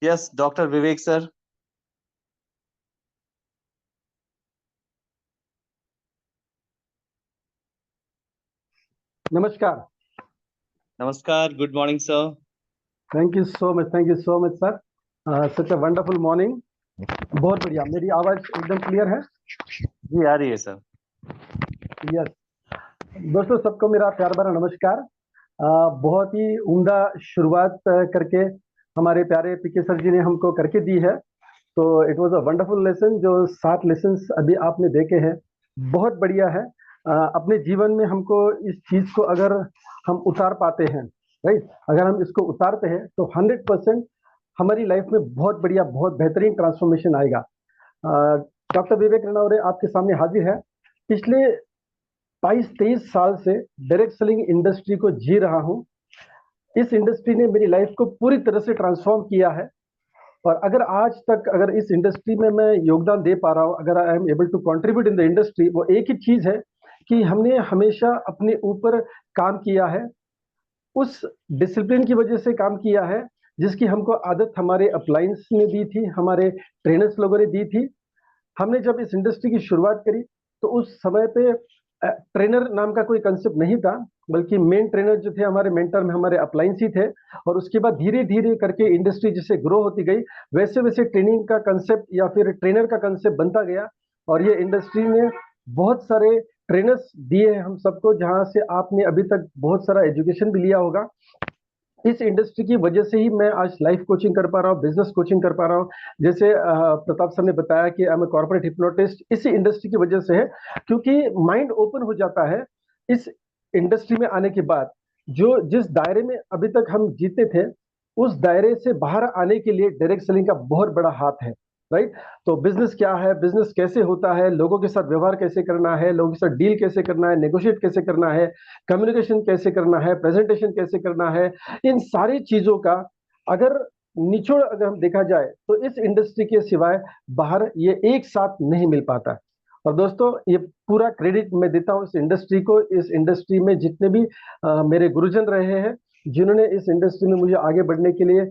Yes doctor विवेक sir. नमस्कार। नमस्कार, good morning sir. Thank you so much, thank you so much sir. Such a wonderful morning. बहुत बढ़िया। मेरी आवाज एकदम क्लियर है? जी आ रही है सर। यस। दोस्तों, सबको मेरा प्यार भरा नमस्कार। बहुत ही उम्दा शुरुआत करके हमारे प्यारे पीके सर जी ने हमको करके दी है। तो it was a wonderful lesson. जो 7 लेसन्स अभी आपने देखे हैं, बहुत बढ़िया है। अपने जीवन में हमको इस चीज़ को अगर हम उतार पाते हैं, राइट, अगर हम इसको उतारते हैं तो 100% हमारी लाइफ में बहुत बढ़िया, बहुत बेहतरीन ट्रांसफॉर्मेशन आएगा। डॉक्टर विवेक रनौरे आपके सामने हाजिर है। पिछले 22-23 साल से डायरेक्ट सेलिंग इंडस्ट्री को जी रहा हूँ। इस इंडस्ट्री ने मेरी लाइफ को पूरी तरह से ट्रांसफॉर्म किया है। और अगर आज तक अगर इस इंडस्ट्री में मैं योगदान दे पा रहा हूँ, अगर I am able to contribute in the industry, वो एक ही चीज़ है कि हमने हमेशा अपने ऊपर काम किया है। उस डिसिप्लिन की वजह से काम किया है जिसकी हमको आदत हमारे अपलायंस ने दी थी, हमारे ट्रेनर्स लोगों ने दी थी। हमने जब इस इंडस्ट्री की शुरुआत करी तो उस समय पे ट्रेनर नाम का कोई कंसेप्ट नहीं था, बल्कि मेन ट्रेनर जो थे हमारे मेंटर में हमारे अपलायंस ही थे। और उसके बाद धीरे धीरे करके इंडस्ट्री जैसे ग्रो होती गई, वैसे वैसे ट्रेनिंग का कंसेप्ट या फिर ट्रेनर का कंसेप्ट बनता गया। और ये इंडस्ट्री ने बहुत सारे ट्रेनर्स दिए हैं हम सबको, जहाँ से आपने अभी तक बहुत सारा एजुकेशन भी लिया होगा। इस इंडस्ट्री की वजह से ही मैं आज लाइफ कोचिंग कर पा रहा हूँ, बिजनेस कोचिंग कर पा रहा हूँ। जैसे प्रताप सर ने बताया कि आई एम कॉर्पोरेट हिप्नोटिस्ट, इसी इंडस्ट्री की वजह से है। क्योंकि माइंड ओपन हो जाता है इस इंडस्ट्री में आने के बाद। जो जिस दायरे में अभी तक हम जीते थे, उस दायरे से बाहर आने के लिए डायरेक्ट सेलिंग का बहुत बड़ा हाथ है, राइट। तो बिजनेस क्या है, बिजनेस कैसे होता है, लोगों के साथ व्यवहार कैसे करना है, लोगों के साथ डील कैसे करना है, नेगोशिएट कैसे करना है, कम्युनिकेशन कैसे करना है, प्रेजेंटेशन कैसे करना है, इन सारी चीजों का अगर निचोड़ अगर हम देखा जाए तो इस इंडस्ट्री के सिवाय बाहर ये एक साथ नहीं मिल पाता। और दोस्तों, ये पूरा क्रेडिट मैं देता हूँ इस इंडस्ट्री को। इस इंडस्ट्री में जितने भी मेरे गुरुजन रहे हैं, जिन्होंने इस इंडस्ट्री में मुझे आगे बढ़ने के लिए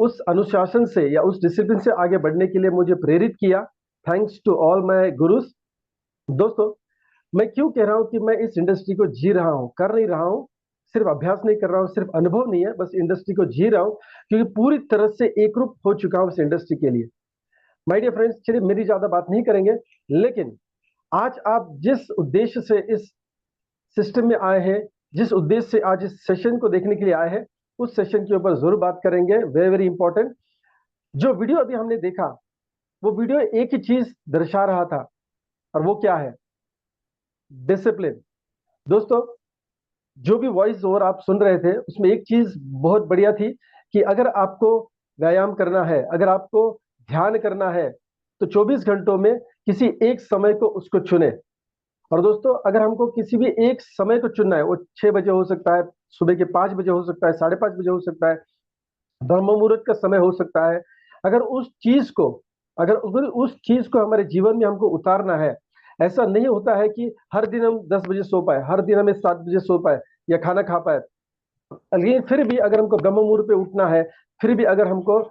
उस अनुशासन से या उस डिसिप्लिन से आगे बढ़ने के लिए मुझे प्रेरित किया। Thanks to all my gurus. दोस्तों, मैं क्यों कह रहा हूं कि मैं इस इंडस्ट्री को जी रहा हूं, कर नहीं रहा हूं, सिर्फ अभ्यास नहीं कर रहा हूं, सिर्फ अनुभव नहीं है, बस इंडस्ट्री को जी रहा हूं, क्योंकि पूरी तरह से एकरूप हो चुका हूं इस इंडस्ट्री के लिए। माय डियर फ्रेंड्स, चलिए मेरी ज्यादा बात नहीं करेंगे, लेकिन आज आप जिस उद्देश्य से इस सिस्टम में आए हैं, जिस उद्देश्य से आज इस सेशन को देखने के लिए आए हैं, उस सेशन के ऊपर जरूर बात करेंगे। Very very important. जो वीडियो अभी हमने देखा, वो वीडियो एक ही चीज दर्शा रहा था, और वो क्या है? डिसिप्लिन। दोस्तों, जो भी वॉइस ओवर आप सुन रहे थे, उसमें एक चीज बहुत बढ़िया थी कि अगर आपको व्यायाम करना है, अगर आपको ध्यान करना है, तो 24 घंटों में किसी एक समय को उसको चुने। और दोस्तों, अगर हमको किसी भी एक समय को चुनना है, वो 6 बजे हो सकता है, सुबह के 5 बजे हो सकता है, 5:30 बजे हो सकता है, ब्रह्म मुहूर्त का समय हो सकता है। अगर उस चीज को अगर उस चीज को हमारे जीवन में हमको उतारना है, ऐसा नहीं होता है कि हर दिन हम 10 बजे सो पाए, हर दिन हमें 7 बजे सो पाए या खाना खा पाए। लेकिन फिर भी अगर हमको ब्रह्म मुहूर्त पे उठना है, फिर भी अगर हमको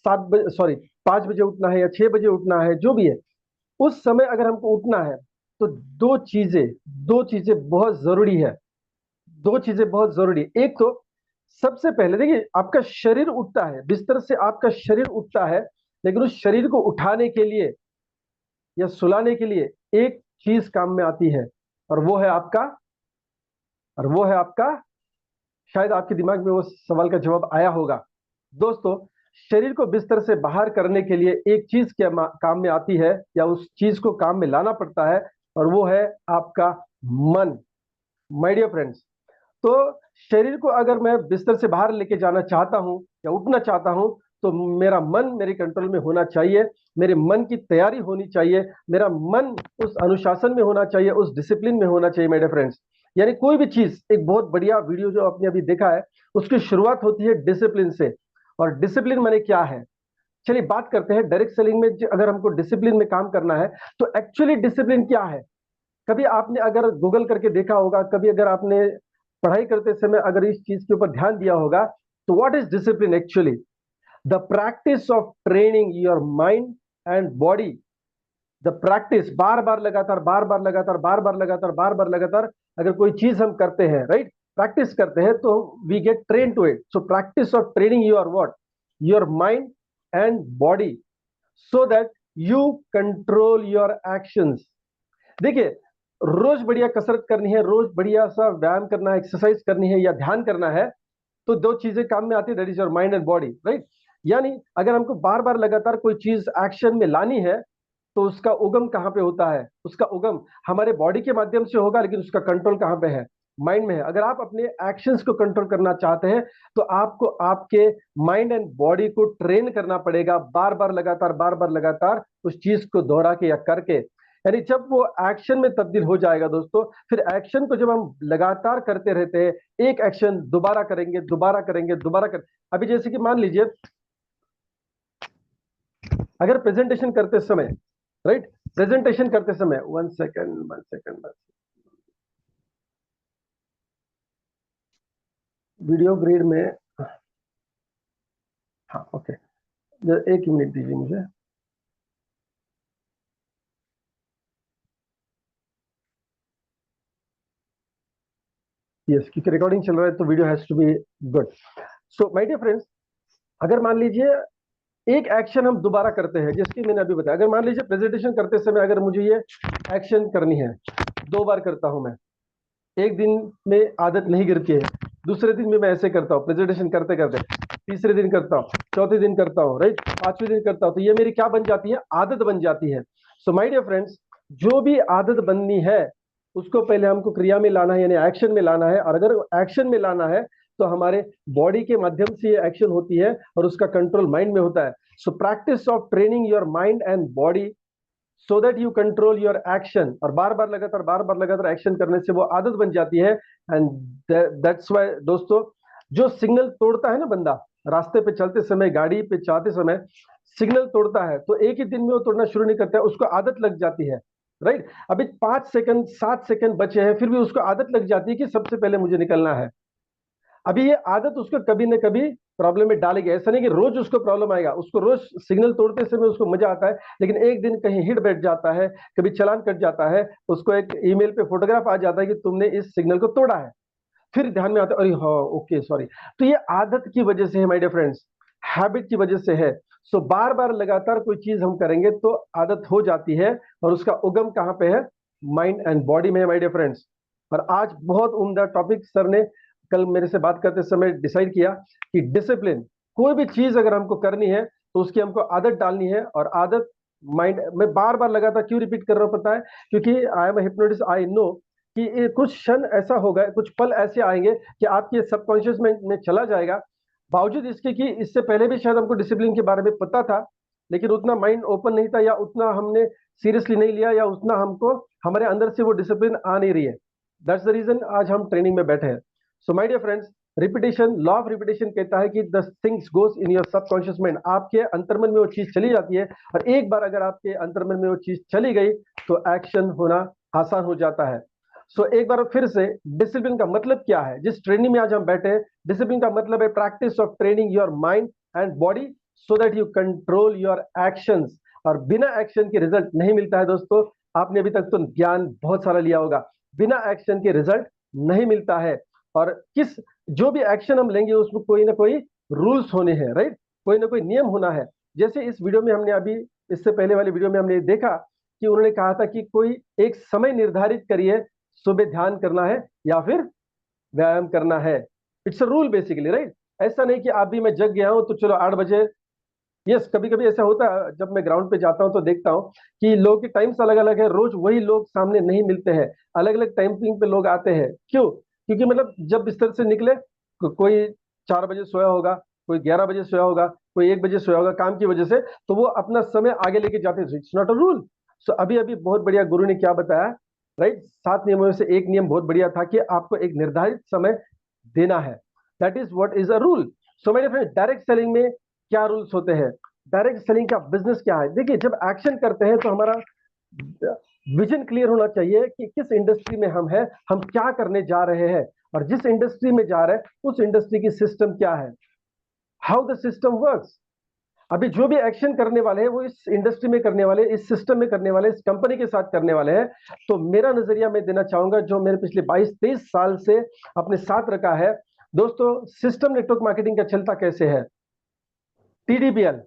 7 बजे, सॉरी, 5 बजे उठना है या 6 बजे उठना है, जो भी है, उस समय अगर हमको उठना है, तो दो चीजें बहुत जरूरी है। दो चीजें बहुत जरूरी है। एक तो सबसे पहले देखिए, आपका शरीर उठता है, बिस्तर से आपका शरीर उठता है, लेकिन उस शरीर को उठाने के लिए या सुलाने के लिए एक चीज काम में आती है, और वो है आपका और वो है आपका शायद आपके दिमाग में वो सवाल का जवाब आया होगा। दोस्तों, शरीर को बिस्तर से बाहर करने के लिए एक चीज क्या काम में आती है, या उस चीज को काम में लाना पड़ता है, और वो है आपका मन। माय डियर फ्रेंड्स, तो शरीर को अगर मैं बिस्तर से बाहर लेके जाना चाहता हूं या उठना चाहता हूं, तो मेरा मन मेरे कंट्रोल में होना चाहिए, मेरे मन की तैयारी होनी चाहिए, मेरा मन उस अनुशासन में होना चाहिए, उस डिसिप्लिन में होना चाहिए मेरे फ्रेंड्स। यानी कोई भी चीज, एक बहुत बढ़िया वीडियो जो आपने अभी देखा है, उसकी शुरुआत होती है डिसिप्लिन से। और डिसिप्लिन माने क्या है? चलिए बात करते हैं। डायरेक्ट सेलिंग में अगर हमको डिसिप्लिन में काम करना है, तो एक्चुअली डिसिप्लिन क्या है? कभी आपने अगर गूगल करके देखा होगा, कभी अगर आपने पढ़ाई करते समय अगर इस चीज के ऊपर ध्यान दिया होगा, तो what is discipline actually? The practice of training your mind and body, the practice, बार बार लगातार, बार बार लगातार, बार बार लगातार, बार बार लगातार अगर कोई चीज हम करते हैं, राइट, प्रैक्टिस करते हैं तो we get train to it. So practice of training your what, your mind and body, so that you control your actions. देखिए, रोज बढ़िया कसरत करनी है, रोज बढ़िया सा व्यायाम करना है, एक्सरसाइज करनी है या ध्यान करना है, तो दो चीजें काम में आती है, that is your mind and body, right. यानी अगर हमको बार बार लगातार कोई चीज एक्शन में लानी है तो उसका उगम कहाँ पे होता है? उसका उगम हमारे बॉडी के माध्यम से होगा, लेकिन उसका कंट्रोल कहाँ पे है? माइंड में है. अगर आप अपने एक्शंस को कंट्रोल करना चाहते हैं तो आपको आपके माइंड एंड बॉडी को ट्रेन करना पड़ेगा, बार बार लगातार उस चीज को दोहरा के या करके. यानी जब वो एक्शन में तब्दील हो जाएगा दोस्तों, फिर एक्शन को जब हम लगातार करते रहते हैं, एक एक्शन दोबारा करेंगे, दोबारा करेंगे, दोबारा कर. अभी जैसे कि मान लीजिए, अगर प्रेजेंटेशन करते समय, राइट, प्रेजेंटेशन करते समय, वन सेकेंड, वीडियो ग्रेड में, हाँ ओके, एक मिनट दीजिए मुझे. यस, क्योंकि रिकॉर्डिंग चल रहा है तो video has to be good. So my dear friends, अगर मान लीजिए एक एक्शन हम दोबारा करते हैं, जैसे कि मैंने अभी बताया, अगर मान लीजिए प्रेजेंटेशन करते समय अगर मुझे ये एक्शन करनी है, 2 बार करता हूं मैं, एक दिन में आदत नहीं गिरती है, दूसरे दिन में मैं ऐसे करता हूँ प्रेजेंटेशन करते करते, तीसरे दिन करता हूँ, चौथे दिन करता हूँ, राइट, 5वें दिन करता हूँ, तो ये मेरी क्या बन जाती है? आदत बन जाती है. सो माय डियर फ्रेंड्स, जो भी आदत बननी है उसको पहले हमको क्रिया में लाना है, यानी एक्शन में लाना है. और अगर एक्शन में लाना है तो हमारे बॉडी के माध्यम से ये एक्शन होती है और उसका कंट्रोल माइंड में होता है. सो practice of training your mind and body so that you control your action. और बार बार लगातार एक्शन करने से वो आदत बन जाती है. एंड दैट्स व्हाई दोस्तों, जो सिग्नल तोड़ता है ना बंदा, रास्ते पे चलते समय, गाड़ी पे चलाते समय सिग्नल तोड़ता है, तो एक ही दिन में वो तोड़ना शुरू नहीं करता है, उसको आदत लग जाती है, राइट. अभी 5 सेकंड 7 सेकंड बचे हैं, फिर भी उसको आदत लग जाती है कि सबसे पहले मुझे निकलना है. अभी ये आदत उसको कभी न कभी प्रॉब्लम में डालेगी. ऐसा नहीं कि रोज उसको प्रॉब्लम आएगा, उसको रोज सिग्नल तोड़ते समय उसको मजा आता है, लेकिन एक दिन कहीं हिट बैठ जाता है, कभी चालान कट जाता है, उसको एक ईमेल पे फोटोग्राफ आ जाता है कि तुमने इस सिग्नल को तोड़ा है, फिर ध्यान में आता है, अरे हाँ ओके सॉरी. तो ये आदत की वजह से है माय डियर फ्रेंड्स, हैबिट की वजह से है. सो बार बार लगातार कोई चीज हम करेंगे तो आदत हो जाती है, और उसका उगम कहाँ पे है? माइंड एंड बॉडी में है माय डियर फ्रेंड्स. और आज बहुत उम्दा टॉपिक सर ने कल मेरे से बात करते समय डिसाइड किया कि डिसिप्लिन, कोई भी चीज अगर हमको करनी है तो उसकी हमको आदत डालनी है. और आदत माइंड में बार बार लगातार क्यों रिपीट कर रहा हूं पता है? क्योंकि I am hypnotist, I know कि कुछ क्षण ऐसा होगा, कुछ पल ऐसे आएंगे कि आपके सबकॉन्शियस में चला जाएगा, बावजूद इसके कि इससे पहले भी शायद हमको डिसिप्लिन के बारे में पता था, लेकिन उतना माइंड ओपन नहीं था, या उतना हमने सीरियसली नहीं लिया, या उतना हमको हमारे अंदर से वो डिसिप्लिन आ नहीं रही है. दैट्स द रीजन आज हम ट्रेनिंग में बैठे हैं. So my dear friends, repetition, law of repetition कहता है कि the things goes in your subconscious mind. आपके अंतर्मन में वो चीज चली जाती है, और एक बार अगर आपके अंतर्मन में वो चीज चली गई तो एक्शन होना आसान हो जाता है. सो एक बार फिर से, डिसिप्लिन का मतलब क्या है? जिस ट्रेनिंग में आज हम बैठे हैं, डिसिप्लिन का मतलब है practice of training your mind and body so that you control your actions. और बिना एक्शन के रिजल्ट नहीं मिलता है दोस्तों. आपने अभी तक तो ज्ञान बहुत सारा लिया होगा, बिना एक्शन के रिजल्ट नहीं मिलता है. और जो भी एक्शन हम लेंगे उसमें कोई ना कोई रूल्स होने हैं, राइट, कोई ना कोई नियम होना है. जैसे इस वीडियो में हमने अभी, इससे पहले वाली वीडियो में हमने देखा कि उन्होंने कहा था कि कोई एक समय निर्धारित करिए, सुबह ध्यान करना है या फिर व्यायाम करना है. It's a rule basically, right. ऐसा नहीं कि आप भी मैं जग गया हूं तो चलो 8 बजे. यस, कभी कभी ऐसा होता है, जब मैं ग्राउंड पे जाता हूं तो देखता हूं कि लोगों के टाइम्स अलग अलग है, रोज वही लोग सामने नहीं मिलते हैं, अलग अलग टाइमिंग पे लोग आते हैं. क्यों? क्योंकि मतलब जब बिस्तर से निकले, कोई 4 बजे सोया होगा, कोई 11 बजे सोया होगा, कोई 1 बजे सोया होगा काम की वजह से, तो वो अपना समय आगे लेके जाते हैं. It's not a rule. So अभी अभी बहुत बढ़िया गुरु ने क्या बताया, राइट, 7 नियमों में से एक नियम बहुत बढ़िया था कि आपको एक निर्धारित समय देना है. That is what is a rule. So मेरे फ्रेंड, डायरेक्ट सेलिंग में क्या रूल्स होते हैं? डायरेक्ट सेलिंग का बिजनेस क्या है? देखिए, जब एक्शन करते हैं तो हमारा विजन क्लियर होना चाहिए कि किस इंडस्ट्री में हम हैं, हम क्या करने जा रहे हैं, और जिस इंडस्ट्री में जा रहे हैं उस इंडस्ट्री की सिस्टम क्या है, हाउ द सिस्टम वर्क्स. अभी जो भी एक्शन करने वाले हैं वो इस इंडस्ट्री में करने वाले, इस सिस्टम में करने वाले, इस कंपनी के साथ करने वाले हैं। तो मेरा नजरिया मैं देना चाहूंगा जो मेरे पिछले 22-23 साल से अपने साथ रखा है। दोस्तों, सिस्टम नेटवर्क मार्केटिंग का चलता कैसे है? TDPL,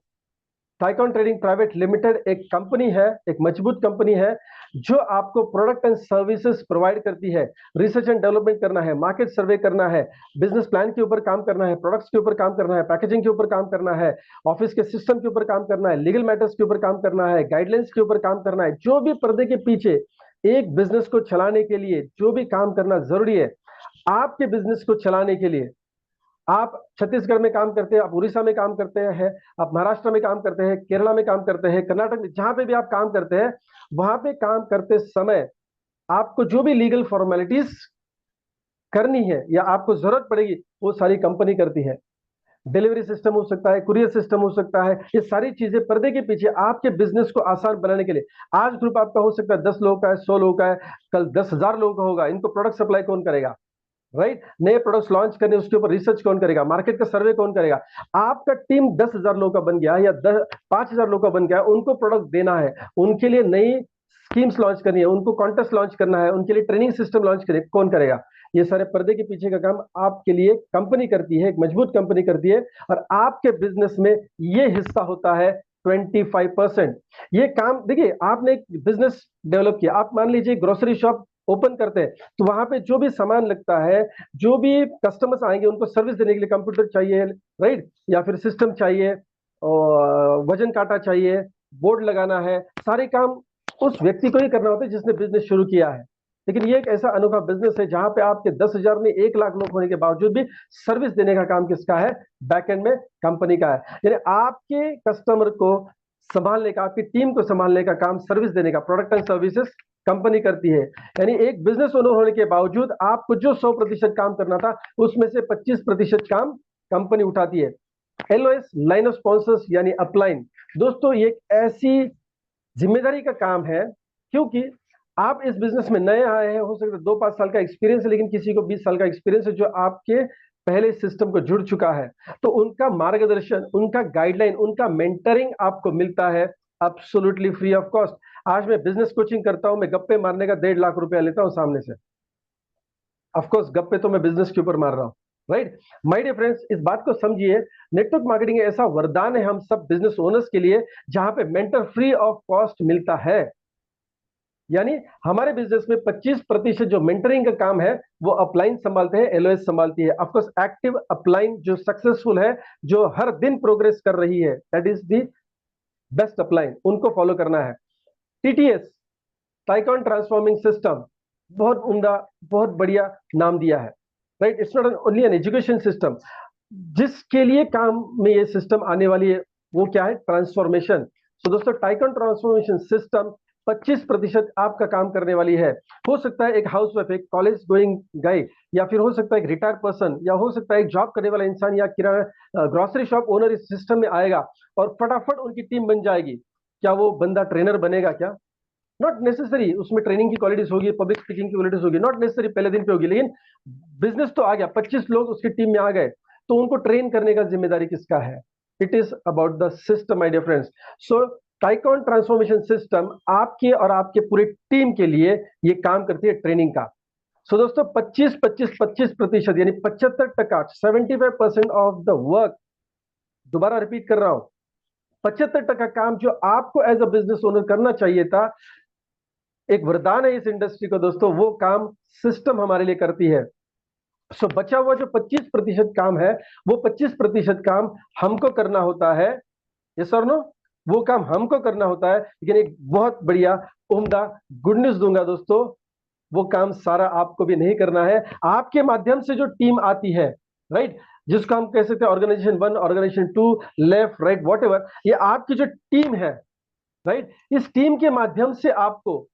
tycoon trading private limited, एक कंपनी है, एक मजबूत कंपनी है जो आपको प्रोडक्ट एंड सर्विसेज प्रोवाइड करती है। रिसर्च एंड डेवलपमेंट करना है, मार्केट सर्वे करना है, बिजनेस प्लान के ऊपर काम करना है, प्रोडक्ट्स के ऊपर काम करना है, पैकेजिंग के ऊपर काम करना है, ऑफिस के सिस्टम के ऊपर काम करना है, लीगल मैटर्स के ऊपर काम करना है, गाइडलाइंस के ऊपर काम करना है। जो भी पर्दे के पीछे एक बिजनेस को चलाने के लिए जो भी काम करना जरूरी है, आपके बिजनेस को चलाने के लिए, आप छत्तीसगढ़ में काम करते हैं, आप उड़ीसा में काम करते हैं, आप महाराष्ट्र में काम करते हैं, केरला में काम करते हैं, कर्नाटक में, जहां पे भी आप काम करते हैं, वहां पे काम करते समय आपको जो भी लीगल फॉर्मेलिटीज करनी है या आपको जरूरत पड़ेगी, वो सारी कंपनी करती है। डिलीवरी सिस्टम हो सकता है, कुरियर सिस्टम हो सकता है, ये सारी चीजें पर्दे के पीछे आपके बिजनेस को आसान बनाने के लिए। आज ग्रुप आपका हो सकता है 10 लोगों का है, 100 लोगों का है, कल 10,000 लोगों का होगा। इनको प्रोडक्ट सप्लाई कौन करेगा? राइट, नए प्रोडक्ट्स लॉन्च करने, उसके ऊपर रिसर्च कौन करेगा? मार्केट का सर्वे कौन करेगा? आपका टीम 10,000 लोगों का बन गया या 5,000 लोगों का बन गया, उनको प्रोडक्ट देना है, उनके लिए नई स्कीम्स लॉन्च करनी है, उनको कॉन्टेस्ट लॉन्च करना है, उनके लिए ट्रेनिंग सिस्टम लॉन्च करनी, कौन करेगा? ये सारे पर्दे के पीछे का काम आपके लिए कंपनी करती है, एक मजबूत कंपनी करती है। और आपके बिजनेस में ये हिस्सा होता है 25%। ये काम देखिए, आपने एक बिजनेस डेवलप किया, आप मान लीजिए ग्रोसरी शॉप ओपन करते हैं, तो वहां पे जो भी सामान लगता है, जो भी कस्टमर्स आएंगे, उनको सर्विस देने के लिए कंप्यूटर चाहिए, राइट, या फिर सिस्टम चाहिए, और वजन काटा चाहिए, बोर्ड लगाना है, सारे काम उस व्यक्ति को ही करना होता है जिसने बिजनेस शुरू किया है। लेकिन ये एक ऐसा अनोखा बिजनेस है जहां पे आपके 10,000 में 1 लाख लोग होने के बावजूद भी सर्विस देने का काम किसका है? बैकएंड में कंपनी का है। यानी आपके कस्टमर को संभालने का, आपकी टीम को संभालने का काम, सर्विस देने का, प्रोडक्ट एंड सर्विसेज कंपनी करती है। यानी एक बिजनेस ओनर होने के बावजूद आपको जो 100% काम करना था, उसमें से 25% काम कंपनी उठाती है। LOS, लाइन ऑफ स्पॉन्सर्स, यानी अपलाइन। दोस्तों, ये एक ऐसी जिम्मेदारी का काम है, क्योंकि आप इस बिजनेस में नए आए हैं, हो सकता है 2-5 साल का एक्सपीरियंस है, लेकिन किसी को 20 साल का एक्सपीरियंस है जो आपके पहले सिस्टम को जुड़ चुका है। तो उनका मार्गदर्शन, उनका गाइडलाइन, उनका मेंटरिंग आपको मिलता है एब्सोल्युटली फ्री ऑफ कॉस्ट। आज मैं बिजनेस कोचिंग करता हूं, मैं गप्पे मारने का 1.5 लाख रुपया लेता हूं सामने से। ऑफकोर्स गप्पे तो मैं बिजनेस के ऊपर मार रहा हूं, राइट। माय डियर फ्रेंड्स, इस बात को समझिए, नेटवर्क मार्केटिंग ऐसा वरदान है हम सब बिजनेस ओनर्स के लिए, जहां पे मेंटर फ्री ऑफ कॉस्ट मिलता है। यानी हमारे बिजनेस में 25% जो मेंटरिंग का काम है वो अपलाइन संभालते हैं, LOS संभालती है। ऑफकोर्स एक्टिव अपलाइन जो सक्सेसफुल है, जो हर दिन प्रोग्रेस कर रही है, that is the best upline, उनको फॉलो करना है। TTS, टाइकॉन ट्रांसफॉर्मिंग सिस्टम, बहुत उम्दा, बहुत बढ़िया नाम दिया है, right. It's not only an education system. जिसके लिए काम में ये सिस्टम आने वाली है वो क्या है? ट्रांसफॉर्मेशन। सो दोस्तों, टाइकॉन ट्रांसफॉर्मेशन सिस्टम 25% आपका काम करने वाली है। हो सकता है एक हाउसवाइफ, एक कॉलेज गोइंग गाय, या फिर हो सकता है एक रिटायर्ड पर्सन, या हो सकता है एक जॉब करने वाला इंसान, या किराना ग्रोसरी शॉप ओनर इस सिस्टम में आएगा और फटाफट उनकी टीम बन जाएगी। क्या वो बंदा ट्रेनर बनेगा? क्या नॉट नेसेसरी, उसमें ट्रेनिंग की क्वालिटीज होगी, पब्लिक स्पीकिंग की क्वालिटीज होगी, नॉट नेसेसरी पहले दिन पे होगी, लेकिन बिजनेस तो आ गया, 25 लोग उसकी टीम में आ गए, तो उनको ट्रेन करने का जिम्मेदारी किसका है? It is about the system, my dear friends. So Tycoon transformation system आपके और आपके पूरी टीम के लिए ये काम करती है, ट्रेनिंग का। सो दोस्तों, 25% यानी 75%, 75% ऑफ द वर्क, दोबारा रिपीट कर रहा हूं, 75% काम जो आपको एज अ बिजनेस ओनर करना चाहिए था, एक वरदान है इस इंडस्ट्री को दोस्तों, वो काम सिस्टम हमारे लिए करती है। सो बचा हुआ जो 25% काम है, वो 25% काम हमको करना होता है। यस और नो? वो काम हमको करना होता है, लेकिन एक बहुत बढ़िया उम्दा गुड न्यूज दूंगा दोस्तों, वो काम सारा आपको भी नहीं करना है। आपके माध्यम से जो टीम आती है, राइट, जिसको हम कह सकते हैं organisation 1, organisation 2, left right what ever, ये आपकी जो टीम है, राइट, इस टीम के माध्यम से आपको,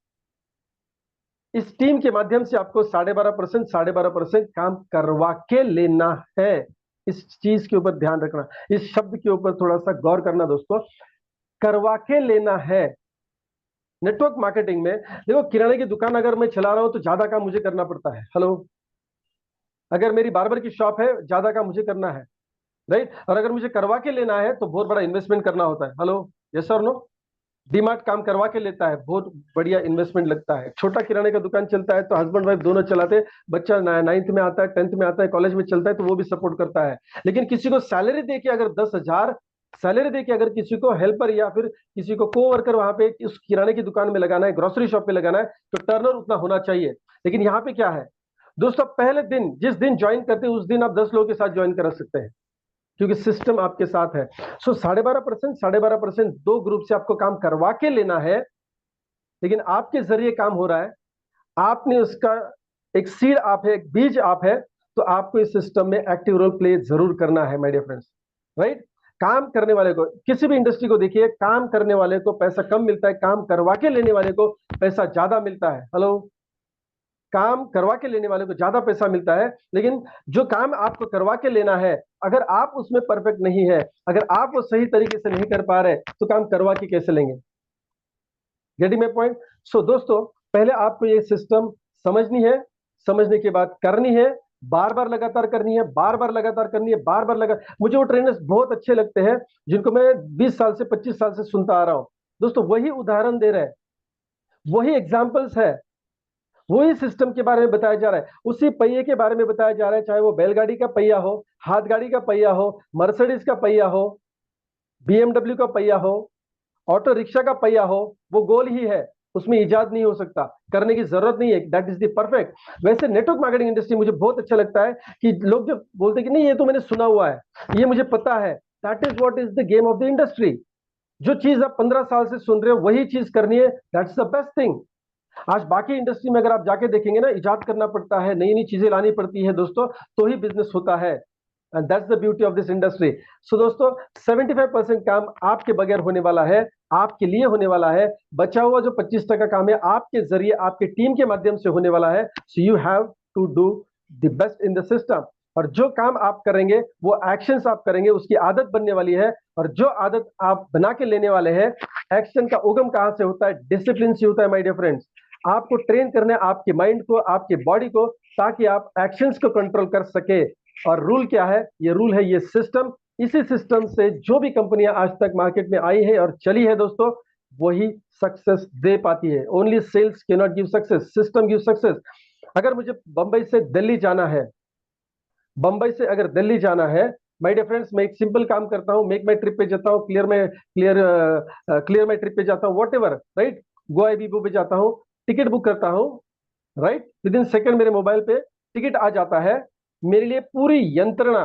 इस टीम के माध्यम से आपको 12.5% काम करवा के लेना है। इस चीज के ऊपर ध्यान रखना, इस शब्द के ऊपर थोड़ा सा गौर करना दोस्तों, करवा के लेना है। नेटवर्क मार्केटिंग में देखो, किराने की दुकान अगर मैं चला रहा हूं तो ज्यादा काम मुझे करना पड़ता है। हेलो, अगर मेरी बार्बर की शॉप है, ज्यादा काम मुझे करना है। राइट। और अगर मुझे करवा के लेना है तो बहुत बड़ा इन्वेस्टमेंट करना होता है। हेलो, यस और नो? डीमार्ट काम करवा के लेता है, बहुत बढ़िया इन्वेस्टमेंट लगता है। छोटा किराने का दुकान चलता है तो हस्बैंड वाइफ दोनों चलाते हैं, बच्चा 9th में आता है, 10th में आता है, कॉलेज में चलता है तो वो भी सपोर्ट करता है। लेकिन किसी को सैलरी दे के अगर 10,000 सैलरी दे के अगर किसी को हेल्पर या फिर किसी को कोवर्कर वहां पे उस किराने की दुकान में लगाना है, ग्रोसरी शॉप पे लगाना है, तो टर्नओवर उतना होना चाहिए। लेकिन यहाँ पे क्या है दोस्तों, पहले दिन जिस दिन ज्वाइन करते हैं उस दिन आप 10 लोगों के साथ ज्वाइन कर सकते हैं, क्योंकि सिस्टम आपके साथ है। सो 12.5% दो ग्रुप से आपको काम करवा के लेना है, लेकिन आपके जरिए काम हो रहा है। आपने उसका एक सीड आप है, एक बीज आप है, तो आपको इस सिस्टम में एक्टिव रोल प्ले जरूर करना है माय डियर फ्रेंड्स, राइट। काम करने वाले को, किसी भी इंडस्ट्री को देखिए, काम करने वाले को पैसा कम मिलता है, काम करवा के लेने वाले को पैसा ज्यादा मिलता है। हेलो, काम करवा के लेने वाले को ज्यादा पैसा मिलता है, लेकिन जो काम आपको करवा के लेना है, अगर आप उसमें परफेक्ट नहीं है, अगर आप वो सही तरीके से नहीं कर पा रहे, तो काम करवा के कैसे लेंगे? Getting my point? सो दोस्तों, पहले आपको ये सिस्टम समझनी है, समझने के बाद करनी है, बार बार लगातार करनी है, बार बार लगातार करनी है, बार बार लगा। मुझे वो ट्रेनर्स बहुत अच्छे लगते हैं जिनको मैं 20 साल से 25 साल से सुनता आ रहा हूं। दोस्तों, वही उदाहरण दे रहे हैं, वही एग्जाम्पल्स है, वही सिस्टम के बारे में बताया जा रहा है, उसी पहिए के बारे में बताया जा रहा है, चाहे वो बैलगाड़ी का पहिया हो, हाथ गाड़ी का पहिया हो, मर्सिडीज का पहिया हो, बीएमडब्ल्यू का पहिया हो, ऑटो रिक्शा का पहिया हो, वो गोल ही है, उसमें इजाद नहीं हो सकता, करने की जरूरत नहीं है, दैट इज द परफेक्ट। वैसे नेटवर्क मार्केटिंग इंडस्ट्री मुझे बहुत अच्छा लगता है कि लोग जब बोलते हैं कि नहीं ये तो मैंने सुना हुआ है, ये मुझे पता है, that is what is the game of the industry. जो चीज आप 15 साल से सुन रहे हो वही चीज करनी है, दैट्स द बेस्ट थिंग। आज बाकी इंडस्ट्री में अगर आप जाके देखेंगे ना, इजाद करना पड़ता है, नई नई चीजें लानी पड़ती है दोस्तों, तो ही बिजनेस होता है। And that's the beauty of this industry. So दोस्तों, 75% काम आपके बगैर होने वाला है, आपके लिए होने वाला है। बचा हुआ जो 25% काम है आपके जरिए, आपके टीम के माध्यम से होने वाला है। So you have to do the best in the system. और जो काम आप करेंगे, वो एक्शंस आप करेंगे, उसकी आदत बनने वाली है। और जो आदत आप बना के लेने वाले हैं, एक्शन का उगम कहां से होता है? डिसिप्लिन से होता है माय डियर फ्रेंड्स। आपको ट्रेन करना है आपके माइंड को, आपके बॉडी को, ताकि आप एक्शंस को कंट्रोल कर सके। और रूल क्या है? ये रूल है ये सिस्टम। इसी सिस्टम से जो भी कंपनियां आज तक मार्केट में आई है और चली है दोस्तों, वही सक्सेस दे पाती है। Only cells can not give success, system give success. अगर मुझे बंबई से दिल्ली जाना है, बंबई से अगर दिल्ली जाना है माय डियर फ्रेंड्स, मैं एक सिंपल काम करता हूं, मेक माई ट्रिप पे जाता हूं, क्लियर माई ट्रिप पे जाता हूं, what ever, right, Goibibo पे जाता हूं, टिकट बुक करता हूं, राइट, विद इन सेकंड मेरे मोबाइल पे टिकट आ जाता है। मेरे लिए पूरी यंत्रणा,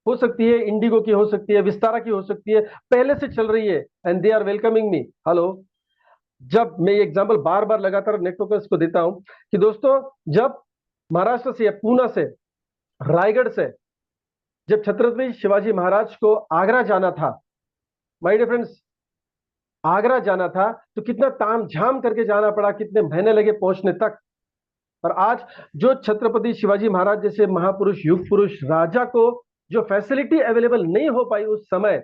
हो सकती है इंडिगो की, हो सकती है विस्तारा की, हो सकती है, पहले से चल रही है, and they are welcoming me. Hello, जब मैं ये एग्जांपल बार बार लगातार नेटवर्कर्स को देता हूं कि दोस्तों, जब महाराष्ट्र से या पूना से, रायगढ़ से, जब छत्रपति शिवाजी महाराज को आगरा जाना था माय डियर फ्रेंड्स, आगरा जाना था, तो कितना ताम झाम करके जाना पड़ा, कितने महीने लगे पहुंचने तक। और आज जो छत्रपति शिवाजी महाराज जैसे महापुरुष, युग पुरुष, राजा को जो फैसिलिटी अवेलेबल नहीं हो पाई उस समय,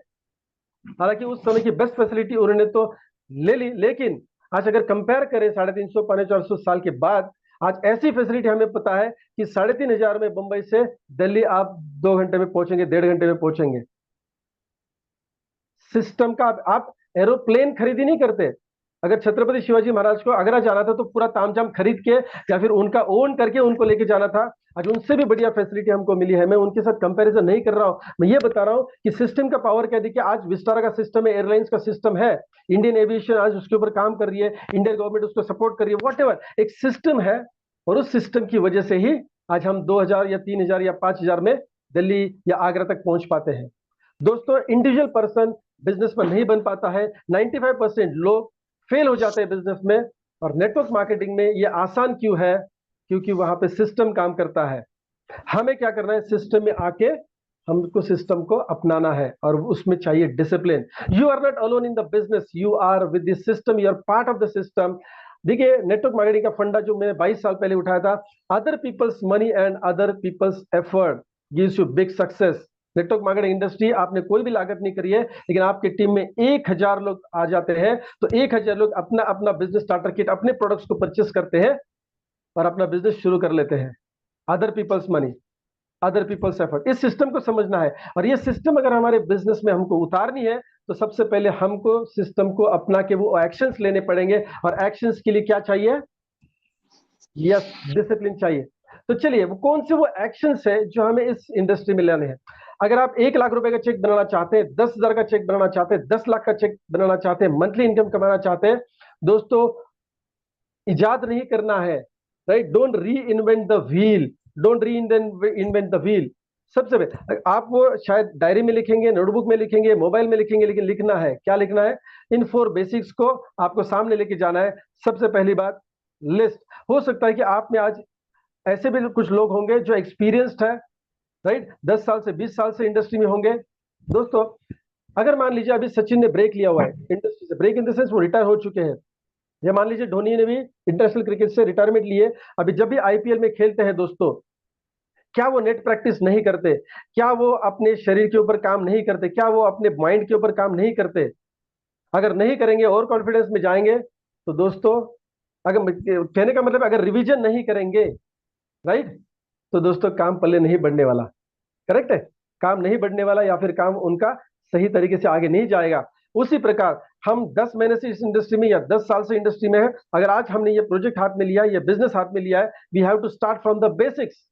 हालांकि उस समय की बेस्ट फैसिलिटी उन्होंने तो ले ली, लेकिन आज अगर कंपेयर करें 350 450 साल के बाद, आज ऐसी फैसिलिटी हमें पता है कि 3,500 में बंबई से दिल्ली आप 2 घंटे में पहुंचेंगे, 1.5 घंटे में पहुंचेंगे। सिस्टम का आप एरोप्लेन खरीदी नहीं करते। अगर छत्रपति शिवाजी महाराज को आगरा जाना था तो पूरा तामझाम खरीद के या फिर उनका ओन करके उनको लेके जाना था। आज उनसे भी बढ़िया फैसिलिटी हमको मिली है। मैं उनके साथ कंपैरिजन नहीं कर रहा हूं, मैं ये बता रहा हूं कि सिस्टम का पावर क्या। देखिए, आज विस्तारा का सिस्टम है, एयरलाइंस का सिस्टम है, इंडियन एविएशन आज उसके ऊपर काम कर रही है, इंडियन गवर्नमेंट उसको सपोर्ट कर रही है, वॉट एवर, एक सिस्टम है। और उस सिस्टम की वजह से ही आज हम 2,000 या 3,000 या 5,000 में दिल्ली या आगरा तक पहुंच पाते हैं। दोस्तों, इंडिविजुअल पर्सन बिजनेस में नहीं बन पाता है, 95% लोग फेल हो जाते हैं बिजनेस में। और नेटवर्क मार्केटिंग में ये आसान क्यों है? क्योंकि वहां पे सिस्टम काम करता है। हमें क्या करना है? सिस्टम में आके हमको सिस्टम को अपनाना है, और उसमें चाहिए discipline. You are not alone in the business, you are with the system, you are part of the system. देखिए, नेटवर्क मार्केटिंग का फंडा जो मैंने 22 साल पहले उठाया था, other people's money and other people's effort gives you big success. Network marketing industry, आपने कोई भी लागत नहीं करी है, लेकिन आपकी टीम में 1,000 लोग आ जाते हैं, तो 1,000 लोग अपना अपना बिजनेस स्टार्टर किट, अपने प्रोडक्ट्स को परचेस करते हैं और अपना बिजनेस शुरू कर लेते हैं। Other people's money, other people's effort. इस सिस्टम को समझना है, और ये सिस्टम अगर हमारे बिजनेस में हमको उतारनी है तो सबसे पहले हमको सिस्टम को अपना के वो एक्शंस लेने पड़ेंगे, और एक्शंस के लिए क्या चाहिए? यस, डिसिप्लिन चाहिए। तो चलिए, वो कौन से वो एक्शंस है जो हमें इस इंडस्ट्री में लेने हैं। अगर आप 1 लाख रुपए का चेक बनाना चाहते हैं, 10,000 का चेक बनाना चाहते हैं, 10 लाख का चेक बनाना चाहते हैं, मंथली इनकम कमाना चाहते हैं, दोस्तों इजाद नहीं करना है, राइट? डोंट री इन्वेंट द व्हील, डोंट री इन्वेंट द व्हील। सबसे पहले आप वो शायद डायरी में लिखेंगे, नोटबुक में लिखेंगे, मोबाइल में लिखेंगे, लेकिन लिखना है, क्या लिखना है? इन 4 बेसिक्स को आपको सामने लेके जाना है। सबसे पहली बात, लिस्ट। हो सकता है कि आप में आज ऐसे भी कुछ लोग होंगे जो एक्सपीरियंस्ड है, राइट? 10 साल से 20 साल से इंडस्ट्री में होंगे। दोस्तों, अगर मान लीजिए अभी सचिन ने ब्रेक लिया हुआ है इंडस्ट्री से, ब्रेक इन द सेंस वो रिटायर हो चुके हैं, या मान लीजिए धोनी ने भी इंटरनेशनल क्रिकेट से रिटायरमेंट लिए, अभी जब भी आईपीएल में खेलते हैं दोस्तों, क्या वो नेट प्रैक्टिस नहीं करते? क्या वो अपने शरीर के ऊपर काम नहीं करते? क्या वो अपने माइंड के ऊपर काम नहीं करते? अगर नहीं करेंगे और कॉन्फिडेंस में जाएंगे तो दोस्तों, अगर कहने का मतलब अगर रिवीजन नहीं करेंगे, राइट, तो दोस्तों काम पल्ले नहीं बढ़ने वाला। करेक्ट है? काम नहीं बढ़ने वाला, या फिर काम उनका सही तरीके से आगे नहीं जाएगा। उसी प्रकार हम 10 महीने से इस इंडस्ट्री में या 10 साल से इंडस्ट्री में है, अगर आज हमने ये प्रोजेक्ट हाथ में लिया है, ये बिजनेस हाथ में लिया है, we have to start from the basics.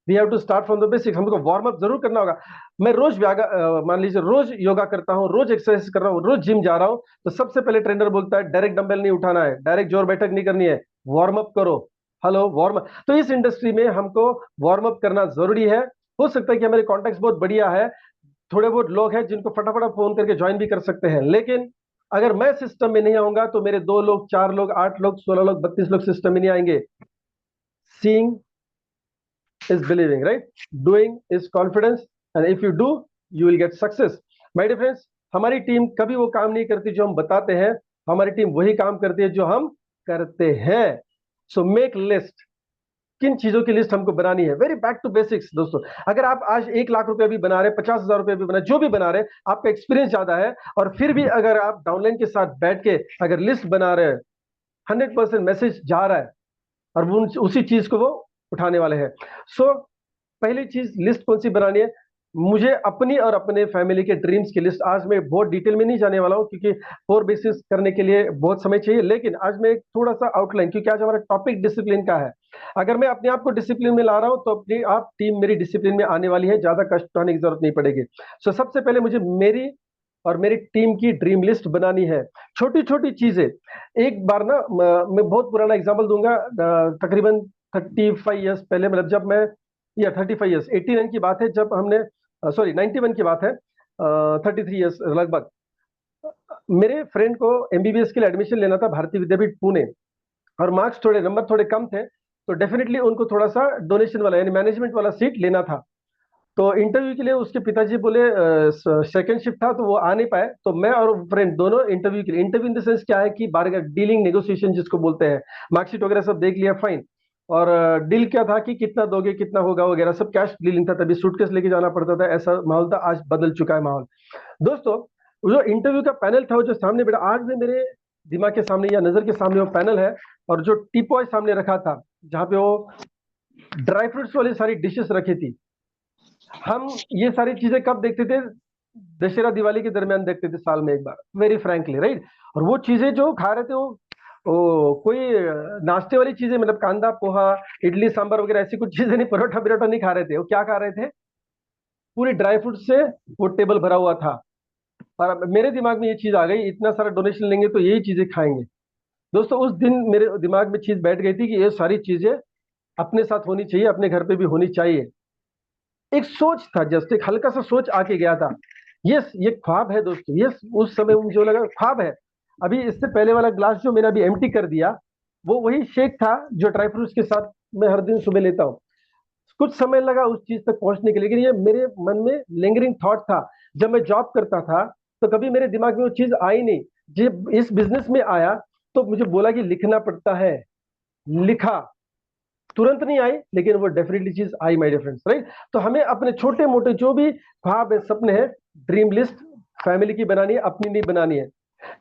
We have to start from the basics. हमको वार्म अप जरूर करना होगा। मैं रोज मान लीजिए रोज योगा करता हूँ, रोज एक्सरसाइज कर रहा हूँ, रोज जिम जा रहा हूँ, तो सबसे पहले ट्रेनर बोलता है डायरेक्ट डंबल नहीं उठाना है, डायरेक्ट जोर बैठक नहीं करनी है, वार्म अप करो। Hello, warm up. तो इस इंडस्ट्री में हमको वार्म अप करना जरूरी है। हो सकता है कि हमारे कॉन्टेक्ट बहुत बढ़िया है, थोड़े बहुत लोग हैं जिनको फटाफट फोन करके ज्वाइन भी कर सकते हैं, लेकिन अगर मैं सिस्टम में नहीं आऊंगा तो मेरे 2 लोग, 4 लोग, 8 लोग, 16 लोग, 32 लोग सिस्टम में नहीं आएंगे। Seeing is believing, right? Doing is confidence, and if you do, you will get success. My dear friends, हमारी टीम कभी वो काम नहीं करती जो हम बताते हैं, हमारी टीम वही काम करती है जो हम करते हैं। So make list. किन चीजों की लिस्ट हमको बनानी है? वेरी बैक टू बेसिक्स दोस्तों। अगर आप आज 1 लाख रुपए भी बना रहे, 50,000 रुपए भी बना, जो भी बना रहे, आपका एक्सपीरियंस ज्यादा है, और फिर भी अगर आप डाउनलाइन के साथ बैठ के अगर लिस्ट बना रहे हैं, 100% मैसेज जा रहा है, और वो उसी चीज को वो उठाने वाले हैं। सो पहली चीज, लिस्ट कौन सी बनानी है? मुझे अपनी और अपने फैमिली के ड्रीम्स की लिस्ट, आज मैं बहुत डिटेल में नहीं जाने वाला हूं क्योंकि 4 बेसिस करने के लिए बहुत समय चाहिए, लेकिन आज मैं थोड़ा सा आउटलाइन, क्योंकि आज हमारा टॉपिक डिसिप्लिन का है। अगर मैं अपने आप को डिसिप्लिन में ला रहा हूं तो अपनी आप टीम मेरी डिसिप्लिन में आने वाली है, ज्यादा कष्ट उठाने की जरूरत नहीं पड़ेगी। सो सबसे पहले मुझे मेरी और मेरी टीम की ड्रीम लिस्ट बनानी है। छोटी छोटी चीजें, एक बार ना मैं बहुत पुराना एग्जांपल दूंगा, तकरीबन 35 ईयर्स पहले, मतलब जब मैं, या 35 ईयर्स, 89 की बात है जब हमने, सॉरी 91 की बात है, 33 ईयर्स लगभग, मेरे फ्रेंड को एमबीबीएस के लिए एडमिशन लेना था भारतीय विद्यापीठ पुणे, और मार्क्स थोड़े, नंबर थोड़े कम थे, तो डेफिनेटली उनको थोड़ा सा डोनेशन वाला यानी मैनेजमेंट वाला सीट लेना था। तो इंटरव्यू के लिए उसके पिताजी बोले, सेकंड शिफ्ट था तो वो आ नहीं पाए, तो मैं और फ्रेंड दोनों इंटरव्यू के लिए, इंटरव्यू इन द सेंस क्या है कि बारगाह डीलिंग, नेगोशिएशन जिसको बोलते हैं, मार्कशीट वगैरह सब देख लिया, फाइन, और डील क्या था कि कितना दोगे, कितना होगा वगैरह सब, कैश डीलिंग था, तभी सूटकेस लेके जाना पड़ता था, ऐसा माहौल था। आज बदल चुका है माहौल दोस्तों। वो जो इंटरव्यू का पैनल था, वो जो सामने बैठा, आज भी मेरे दिमाग के सामने या नजर के सामने वो पैनल है, और जो टीपॉय सामने रखा था जहाँ पे वो ड्राई फ्रूट्स वाली सारी डिशेस रखी थी। हम ये सारी चीजें कब देखते थे? दशहरा दिवाली के दरमियान देखते थे, साल में एक बार, वेरी फ्रैंकली, राइट? और वो चीजें जो खा रहे थे वो कोई नाश्ते वाली चीजें, मतलब कांदा पोहा, इडली सांभर वगैरह ऐसी कुछ चीजें नहीं, परोठा बिरोठा नहीं खा रहे थे। वो क्या खा रहे थे? पूरी ड्राई फ्रूट से वो टेबल भरा हुआ था। और अब मेरे दिमाग में ये चीज आ गई, इतना सारा डोनेशन लेंगे तो यही चीजें खाएंगे। दोस्तों, उस दिन मेरे दिमाग में चीज बैठ गई थी कि ये सारी चीजें अपने साथ होनी चाहिए, अपने घर पे भी होनी चाहिए। एक सोच था, जस्ट एक हल्का सा सोच आके गया था। यस, ये ख्वाब है दोस्तों। यस, उस समय मुझे लगा ख्वाब है। अभी इससे पहले वाला ग्लास जो मैंने अभी एम्प्टी कर दिया, वो वही शेक था जो ड्राई फ्रूट्स के साथ मैं हर दिन सुबह लेता हूँ। कुछ समय लगा उस चीज तक पहुंचने के लिए, लेकिन ये मेरे मन में लिंगरिंग थॉट था। जब मैं जॉब करता था तो कभी मेरे दिमाग में वो चीज आई नहीं। जब इस बिजनेस में आया तो मुझे बोला कि लिखना पड़ता है, लिखा। तुरंत नहीं आई, लेकिन वो डेफिनेटली चीज आई, माय डियर फ्रेंड्स, राइट? तो हमें अपने छोटे मोटे जो भी ख्वाब है, सपने हैं, ड्रीम लिस्ट फैमिली की बनानी है, अपनी नहीं बनानी है।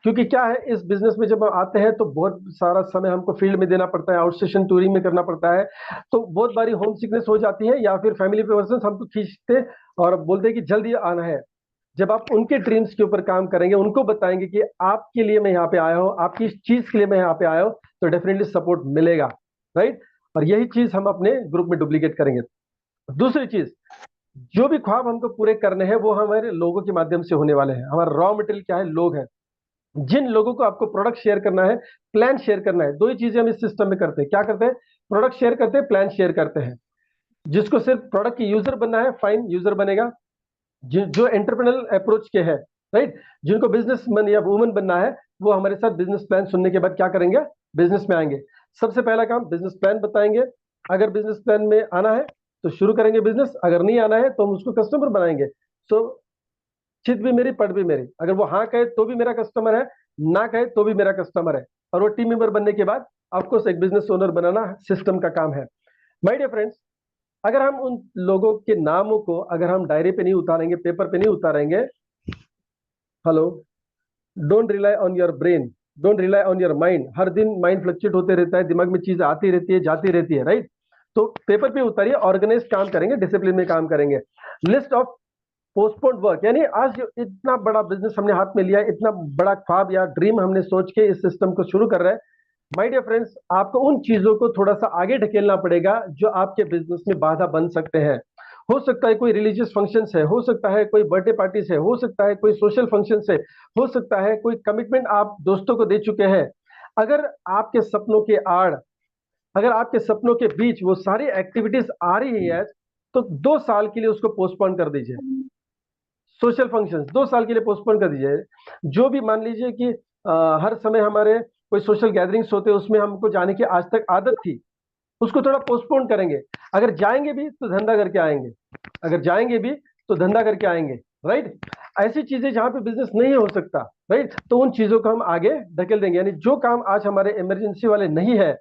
क्योंकि क्या है, इस बिजनेस में जब हम आते हैं तो बहुत सारा समय हमको फील्ड में देना पड़ता है, आउट स्टेशन टूरिंग में करना पड़ता है, तो बहुत बारी होम सिकनेस हो जाती है या फिर फैमिली पर्सन हमको खींचते और बोलते हैं कि जल्दी आना है। जब आप उनके ड्रीम्स के ऊपर काम करेंगे, उनको बताएंगे कि आपके लिए मैं यहाँ पे आया हूँ, आपकी इस चीज के लिए मैं यहाँ पे आया हूँ, तो डेफिनेटली सपोर्ट मिलेगा, राइट। और यही चीज हम अपने ग्रुप में डुप्लीकेट करेंगे। दूसरी चीज, जो भी ख्वाब हमको पूरे करने हैं वो हमारे लोगों के माध्यम से होने वाले हैं। हमारा रॉ मटेरियल क्या है? लोग हैं। जिन लोगों को आपको प्रोडक्ट शेयर करना है, प्लान शेयर करना है, दो ही चीजें हम इस सिस्टम में करते हैं। क्या करते हैं? प्रोडक्ट शेयर करते हैं, प्लान शेयर करते हैं। जिसको सिर्फ प्रोडक्ट की यूजर बनना है, फाइन, यूजर बनेगा। जो एंटरप्रेन्योरल अप्रोच के हैं, राइट, जिनको बिजनेसमैन या वुमन बनना है, वो हमारे साथ बिजनेस प्लान सुनने के बाद क्या करेंगे? बिजनेस में आएंगे। सबसे पहला काम बिजनेस प्लान बताएंगे। अगर बिजनेस प्लान में आना है तो शुरू करेंगे बिजनेस, अगर नहीं आना है तो हम उसको कस्टमर बनाएंगे। सो चित भी मेरी, पट भी मेरी। अगर वो हाँ कहे तो भी मेरा कस्टमर है, ना कहे तो भी मेरा कस्टमर है। और वो टीम मेंबर बनने के बाद ऑफकोर्स एक बिजनेस ओनर बनाना सिस्टम का काम है। माय डियर फ्रेंड्स, अगर हम उन लोगों के नामों को अगर हम डायरी पे नहीं उतारेंगे, पेपर पे नहीं उतारेंगे, hello, don't rely on your brain, don't rely on your mind. हर दिन माइंड फ्लक्चुएट होते रहता है, दिमाग में चीजें आती रहती है, जाती रहती है, राइट। तो पेपर पे उतारिए, ऑर्गेनाइज काम करेंगे, डिसिप्लिन में काम करेंगे। लिस्ट ऑफ पोस्टपोन्ड वर्क, यानी आज जो इतना बड़ा बिजनेस हमने हाथ में लिया है, इतना बड़ा ख्वाब या ड्रीम हमने सोच के इस सिस्टम को शुरू कर रहे हैं, माय डियर फ्रेंड्स, आपको उन चीजों को थोड़ा सा आगे ढकेलना पड़ेगा जो आपके बिजनेस में बाधा बन सकते हैं। हो सकता है कोई रिलीजियस फंक्शंस है, हो सकता है कोई बर्थडे पार्टीज है, हो सकता है कोई सोशल फंक्शंस है, हो सकता है कोई कमिटमेंट आप दोस्तों को दे चुके हैं। अगर आपके सपनों के आड़, अगर आपके सपनों के बीच वो सारी एक्टिविटीज आ रही है, तो 2 साल के लिए उसको पोस्टपोन कर दीजिए। सोशल फंक्शंस 2 साल के लिए पोस्टपोन कर दीजिए। जो भी मान लीजिए कि हर समय हमारे कोई सोशल गैदरिंग्स होते हैं, उसमें हमको जाने की आज तक आदत थी, उसको थोड़ा पोस्टपोन करेंगे। अगर जाएंगे भी तो धंधा करके आएंगे, अगर जाएंगे भी तो धंधा करके आएंगे, राइट। ऐसी चीजें जहां पे बिजनेस नहीं हो सकता, राइट, तो उन चीजों को हम आगे धकेल देंगे। यानी जो काम आज हमारे इमरजेंसी वाले नहीं है,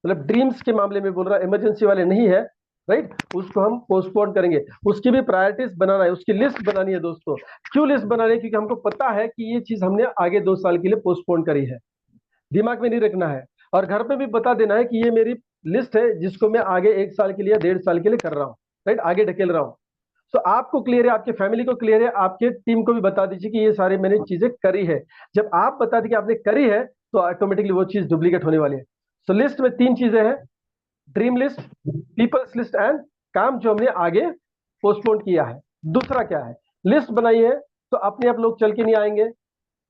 मतलब ड्रीम्स के मामले में बोल रहा, इमरजेंसी वाले नहीं है, राइट, उसको हम पोस्टपोन करेंगे। उसकी भी प्रायोरिटीज बनाना है, उसकी लिस्ट बनानी है दोस्तों। क्यों लिस्ट बनानी है? क्योंकि हमको पता है कि ये चीज हमने आगे 2 साल के लिए पोस्टपोन करी है। दिमाग में नहीं रखना है, और घर पे भी बता देना है कि ये मेरी लिस्ट है जिसको मैं आगे 1 साल के लिए या 1.5 साल के लिए कर रहा हूँ, राइट, आगे ढकेल रहा हूँ। तो आपको क्लियर है, आपके फैमिली को क्लियर है, आपके टीम को भी बता दीजिए कि ये सारी मैंने चीजें करी है। जब आप बता दें कि आपने करी है, तो ऑटोमेटिकली वो चीज डुप्लीकेट होने वाली है। तो लिस्ट में 3 चीजें हैं, dream list, people's list and काम जो हमने आगे पोस्टपोन किया है। दूसरा क्या है? लिस्ट बनाई है तो अपने आप लोग चल के नहीं आएंगे।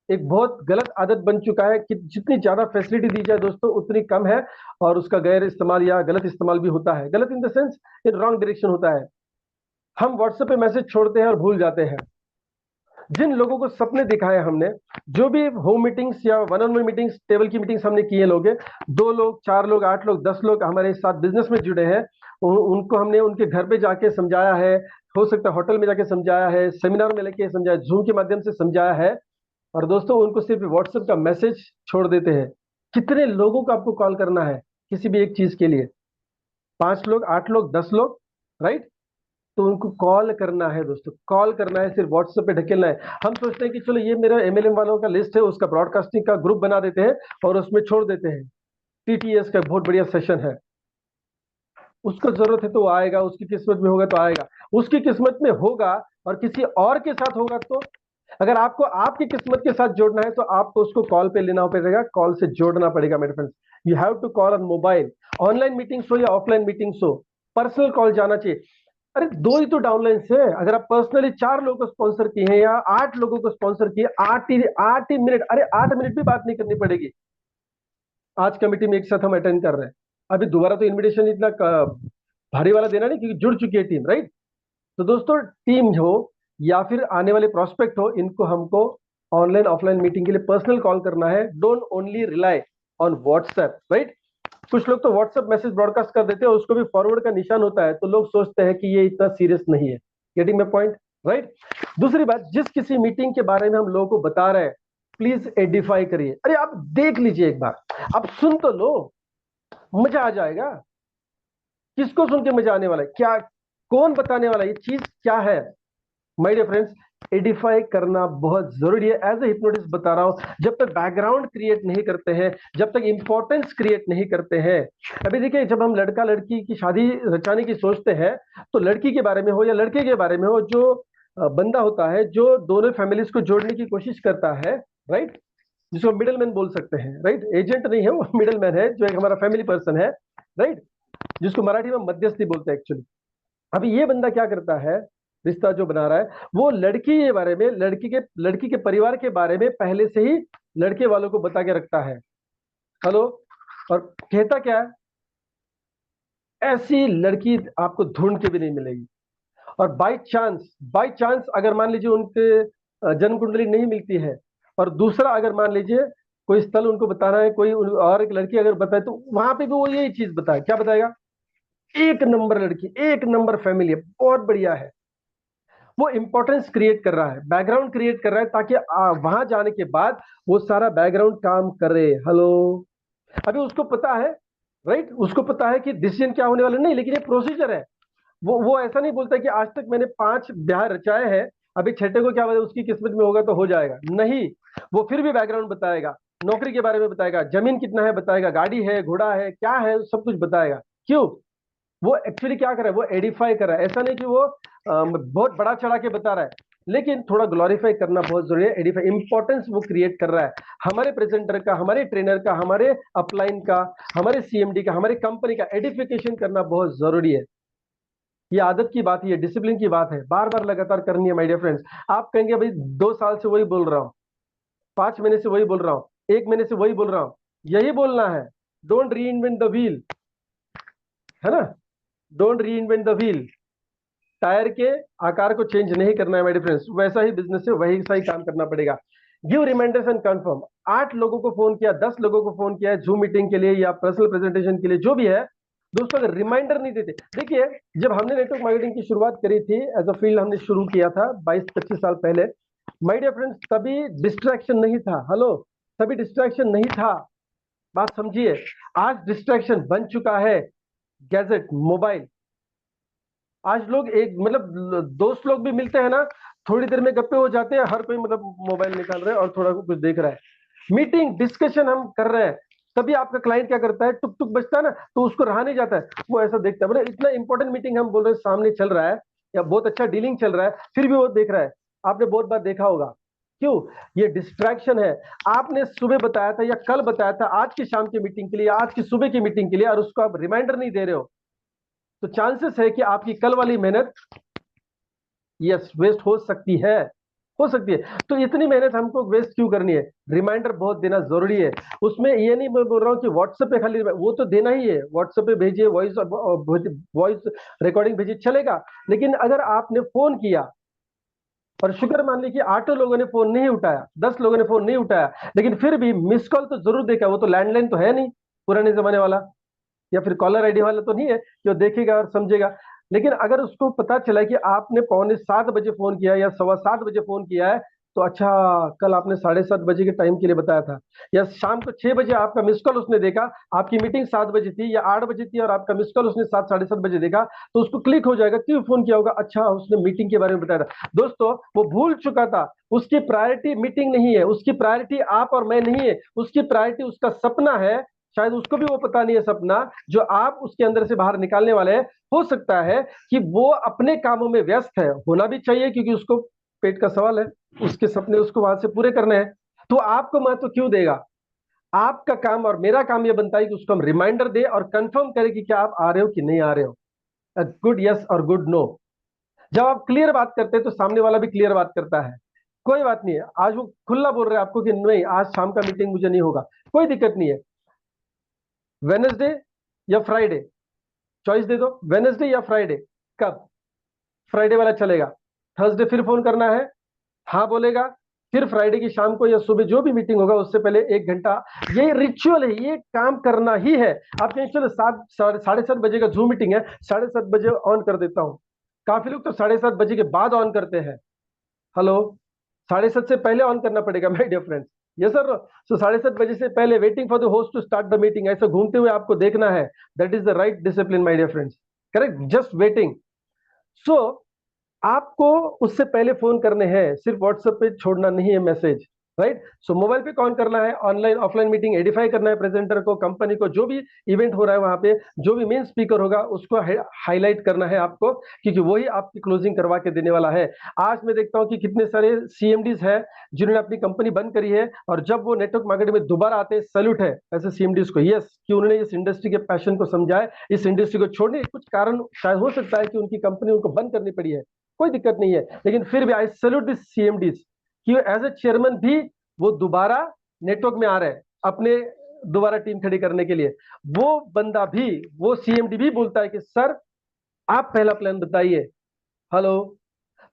एक बहुत गलत आदत बन चुका है कि जितनी ज्यादा फैसिलिटी दी जाए दोस्तों उतनी कम है, और उसका गैर इस्तेमाल या गलत इस्तेमाल भी होता है। गलत in the sense in wrong direction होता है। हम व्हाट्सएप पे मैसेज छोड़ते हैं और भूल जाते हैं। जिन लोगों को सपने दिखाए हमने, जो भी होम मीटिंग्स या one on one meetings, table की मीटिंग्स हमने किए, लोग 2 लोग, 4 लोग, 8 लोग, 10 लोग हमारे साथ बिजनेस में जुड़े हैं, उनको हमने उनके घर पे जाके समझाया है, हो सकता है होटल में जाके समझाया है, सेमिनार में लेके समझाया, जूम के माध्यम से समझाया है, और दोस्तों उनको सिर्फ व्हाट्सएप का मैसेज छोड़ देते हैं। कितने लोगों को आपको कॉल करना है किसी भी एक चीज के लिए? 5 लोग, 8 लोग, 10 लोग, राइट। तो उनको कॉल करना है दोस्तों, कॉल करना है, सिर्फ व्हाट्सएप पे ढकेलना है। हम सोचते हैं कि चलो ये मेरा एमएलएम वालों का लिस्ट है, उसका ब्रॉडकास्टिंग का ग्रुप बना देते हैं और उसमें छोड़ देते हैं। टीटीएस का बहुत बढ़िया सेशन है, उसको जरूरत है तो वो आएगा, उसकी किस्मत में होगा तो आएगा। उसकी किस्मत में होगा और किसी और के साथ होगा तो, अगर आपको आपकी किस्मत के साथ जोड़ना है तो आपको उसको कॉल पे लेना पड़ेगा, कॉल से जोड़ना पड़ेगा मेरे friends. You have to call on mobile. Online meetings हो या ऑफलाइन मीटिंग्स हो, पर्सनल कॉल जाना चाहिए। अरे 2 ही तो डाउनलाइन है। अगर आप पर्सनली 4 लोगों को स्पॉन्सर किए हैं या 8 लोगों को स्पॉन्सर किए, 8 ही मिनट, अरे 8 मिनट भी बात नहीं करनी पड़ेगी। आज कमेटी में एक साथ हम अटेंड कर रहे हैं, अभी दोबारा तो इनविटेशन इतना भारी वाला देना नहीं, क्योंकि जुड़ चुकी है टीम, राइट। तो दोस्तों टीम हो या फिर आने वाले प्रोस्पेक्ट हो, इनको हमको ऑनलाइन ऑफलाइन मीटिंग के लिए पर्सनल कॉल करना है। Don't only rely on WhatsApp, right. कुछ लोग तो व्हाट्सएप मैसेज ब्रॉडकास्ट कर देते हैं, उसको भी फॉरवर्ड का निशान होता है, तो लोग सोचते हैं कि ये इतना सीरियस नहीं है। Getting my point, right. दूसरी बात, जिस किसी मीटिंग के बारे में हम लोगों को बता रहे हैं, प्लीज एडिफाई करिए। अरे आप देख लीजिए एक बार, आप सुन तो लो, मजा आ जाएगा। किसको सुन के मजा आने वाला है? क्या, कौन बताने वाला है? ये चीज क्या है? माय डियर फ्रेंड्स, एडिफाई करना बहुत जरूरी है। एज ए हिप्नोटिस्ट बता रहा हूं, जब तक बैकग्राउंड क्रिएट नहीं करते हैं, जब तक इंपॉर्टेंस क्रिएट नहीं करते हैं। अभी देखिए, जब हम लड़का लड़की की शादी रचाने की सोचते हैं, तो लड़की के बारे में हो या लड़के के बारे में हो, जो बंदा होता है जो दोनों फैमिलीज को जोड़ने की कोशिश करता है, राइट, जिसको मिडिल मैन बोल सकते हैं, राइट, एजेंट नहीं है वो, मिडिल मैन है, जो एक हमारा फैमिली पर्सन है, राइट, जिसको मराठी में मध्यस्थी बोलते हैं एक्चुअली। अभी ये बंदा क्या करता है, रिश्ता जो बना रहा है, वो लड़की के बारे में, लड़की के परिवार के बारे में पहले से ही लड़के वालों को बता के रखता है। हेलो, और कहता क्या है, ऐसी लड़की आपको ढूंढ के भी नहीं मिलेगी। और बाई चांस अगर मान लीजिए उनके जन्म कुंडली नहीं मिलती है, और दूसरा अगर मान लीजिए कोई स्थल उनको बताना है, कोई और एक लड़की अगर बताए, तो वहां पे भी वो यही चीज बताए, क्या बताएगा, एक नंबर लड़की, एक नंबर फैमिली है, बहुत बढ़िया है। वो इंपॉर्टेंस क्रिएट कर रहा है, बैकग्राउंड क्रिएट कर रहा है, ताकि वहां जाने के बाद वो सारा बैकग्राउंड काम करे। हेलो, अभी उसको पता है, राइट, उसको पता है कि डिसीजन क्या होने वाला नहीं, लेकिन ये प्रोसीजर है। वो ऐसा नहीं बोलता कि आज तक मैंने 5 ब्याह रचाए हैं, अभी छठे को क्या पता उसकी किस्मत में होगा तो हो जाएगा, नहीं। वो फिर भी बैकग्राउंड बताएगा, नौकरी के बारे में बताएगा, जमीन कितना है बताएगा, गाड़ी है, घोड़ा है, क्या है, सब कुछ बताएगा। क्यों? वो एक्चुअली क्या कर रहा है, वो एडिफाई कर रहा है। ऐसा नहीं कि वो बहुत बड़ा चढ़ा के बता रहा है, लेकिन थोड़ा ग्लोरीफाई करना बहुत जरूरी है। एडिफाई, इंपॉर्टेंस वो क्रिएट कर रहा है, हमारे प्रेजेंटर का, हमारे ट्रेनर का, हमारे अपलाइन का, हमारे सीएमडी का, हमारे कंपनी का एडिफिकेशन करना बहुत जरूरी है। ये आदत की बात है, ये डिसिप्लिन की बात है, बार बार लगातार करनी है माय डियर फ्रेंड्स। आप कहेंगे भाई 2 साल से वही बोल रहा हूँ, 5 महीने से वही बोल रहा हूँ, 1 महीने से वही बोल रहा हूँ, यही बोलना है। डोंट री इन्वेंट द व्हील, है ना, डोंट री इन्वेंट द व्हील। टायर के आकार को चेंज नहीं करना है माय डियर फ्रेंड्स, वैसा ही बिजनेस से वही सही काम करना पड़ेगा। Give reminders and confirm. 8 लोगों को फोन किया, 10 लोगों को फोन किया है जूम मीटिंग के लिए या पर्सनल प्रेजेंटेशन के लिए, जो भी है दोस्तों, अगर रिमाइंडर नहीं देते, देखिए जब हमने नेटवर्क मार्केटिंग की शुरुआत करी थी, एज अ फील्ड हमने शुरू किया था 22-25 साल पहले, माय डियर फ्रेंड्स, तभी डिस्ट्रैक्शन नहीं था। हेलो, तभी डिस्ट्रैक्शन नहीं था, बात समझिए। आज डिस्ट्रैक्शन बन चुका है गैजेट, मोबाइल। आज लोग एक मतलब दोस्त लोग भी मिलते हैं ना, थोड़ी देर में गप्पे हो जाते हैं, हर कोई मतलब मोबाइल निकाल रहा है और थोड़ा कुछ देख रहा है। मीटिंग डिस्कशन हम कर रहे हैं, तभी आपका क्लाइंट क्या करता है, टुक टुक बजता है ना, तो उसको रहा नहीं जाता है, वो ऐसा देखता है। मतलब इतना इंपॉर्टेंट मीटिंग हम बोल रहे हैं, सामने चल रहा है या बहुत अच्छा डीलिंग चल रहा है, फिर भी वो देख रहा है। आपने बहुत बार देखा होगा, क्यों? ये डिस्ट्रैक्शन है। आपने सुबह बताया था या कल बताया था आज की शाम की मीटिंग के लिए, आज की सुबह की मीटिंग के लिए, और उसको आप रिमाइंडर नहीं दे रहे हो, तो चांसेस है कि आपकी कल वाली मेहनत यस वेस्ट हो सकती है, हो सकती है। तो इतनी मेहनत हमको वेस्ट क्यों करनी है? रिमाइंडर बहुत देना जरूरी है। उसमें ये नहीं मैं बोल रहा हूँ कि व्हाट्सएप पे खाली, वो तो देना ही है, व्हाट्सएप पे भेजिए, वॉइस रिकॉर्डिंग भेजिए, चलेगा। लेकिन अगर आपने फोन किया, और शुक्र मान लीजिए 8 लोगों ने फोन नहीं उठाया, 10 लोगों ने फोन नहीं उठाया, लेकिन फिर भी मिस कॉल तो जरूर देखा। वो तो लैंडलाइन तो है नहीं पुराने जमाने वाला, या फिर कॉलर आईडी वाला तो नहीं है जो देखेगा और समझेगा। लेकिन अगर उसको पता चला कि आपने 6:45 फोन किया या 7:15 फोन किया है, तो अच्छा, कल आपने 7:30 के टाइम के लिए बताया था, या शाम को 6 आपका मिस कॉल उसने देखा, आपकी मीटिंग 7 थी या 8 थी, और आपका मिस कॉल उसने 7-7:30 देखा, तो उसको क्लिक हो जाएगा, क्यों फोन किया होगा, अच्छा उसने मीटिंग के बारे में बताया था। दोस्तों, वो भूल चुका था, उसकी प्रायोरिटी मीटिंग नहीं है, उसकी प्रायोरिटी आप और मैं नहीं है, उसकी प्रायोरिटी उसका सपना है। शायद उसको भी वो पता नहीं है सपना जो आप उसके अंदर से बाहर निकालने वाले हैं। हो सकता है कि वो अपने कामों में व्यस्त है, होना भी चाहिए, क्योंकि उसको पेट का सवाल है, उसके सपने उसको वहां से पूरे करने हैं। तो आपको महत्व क्यों देगा? आपका काम और मेरा काम ये बनता है कि उसको हम रिमाइंडर दे और कंफर्म करें कि क्या आप आ रहे हो कि नहीं आ रहे हो, गुड यस और गुड नो। जब आप क्लियर बात करते हैं तो सामने वाला भी क्लियर बात करता है। कोई बात नहीं है, आज वो खुला बोल रहे हैं आपको कि नहीं, आज शाम का मीटिंग मुझे नहीं होगा, कोई दिक्कत नहीं है। वेनेसडे या फ्राइडे, चॉइस दे दो, वेनेसडे या फ्राइडे। कब? फ्राइडे वाला चलेगा। थर्सडे फिर फोन करना है, हाँ बोलेगा, फिर फ्राइडे की शाम को या सुबह जो भी मीटिंग होगा उससे पहले 1 घंटा, ये रिचुअल है, ये काम करना ही है। आप कहें चलो 7 साढ़े 7 का जूम मीटिंग है, 7:30 ऑन कर देता हूँ। काफी लोग तो 7:30 के बाद ऑन करते हैं। हेलो, 7:30 से पहले ऑन करना पड़ेगा my dear friends. Yes sir, so 7:30 से पहले waiting for the host to start the meeting, ऐसे घूमते हुए आपको देखना है। That is the right discipline my dear friends, correct, just waiting. So आपको उससे पहले फोन करने हैं, सिर्फ व्हाट्सएप पे छोड़ना नहीं है मैसेज, राइट। सो मोबाइल पे कॉल करना है, ऑनलाइन ऑफलाइन मीटिंग एडिफाई करना है प्रेजेंटर को, कंपनी को, जो भी इवेंट हो रहा है वहां पे, जो भी मेन स्पीकर होगा उसको हाईलाइट करना है आपको, क्योंकि वही आपकी क्लोजिंग करवा के देने वाला है। आज मैं देखता हूँ कि कितने सारे सीएमडीज है जिन्होंने अपनी कंपनी बंद करी है, और जब वो नेटवर्क मार्केटिंग में दोबारा आते हैं, सैल्यूट है ऐसे सीएमडीज को, यस, कि उन्होंने इस इंडस्ट्री के पैशन को समझा है, इस इंडस्ट्री को छोड़ने कुछ कारण शायद हो सकता है कि उनकी कंपनी उनको बंद करनी पड़ी है, कोई दिक्कत नहीं है, लेकिन फिर भी आई सैल्यूट दिस सीएमडीज कि एज ए चेयरमैन भी वो दोबारा नेटवर्क में आ रहे हैं अपने दोबारा टीम खड़ी करने के लिए। वो बंदा भी, वो सीएमडी भी बोलता है कि सर आप पहला प्लान बताइए। हेलो,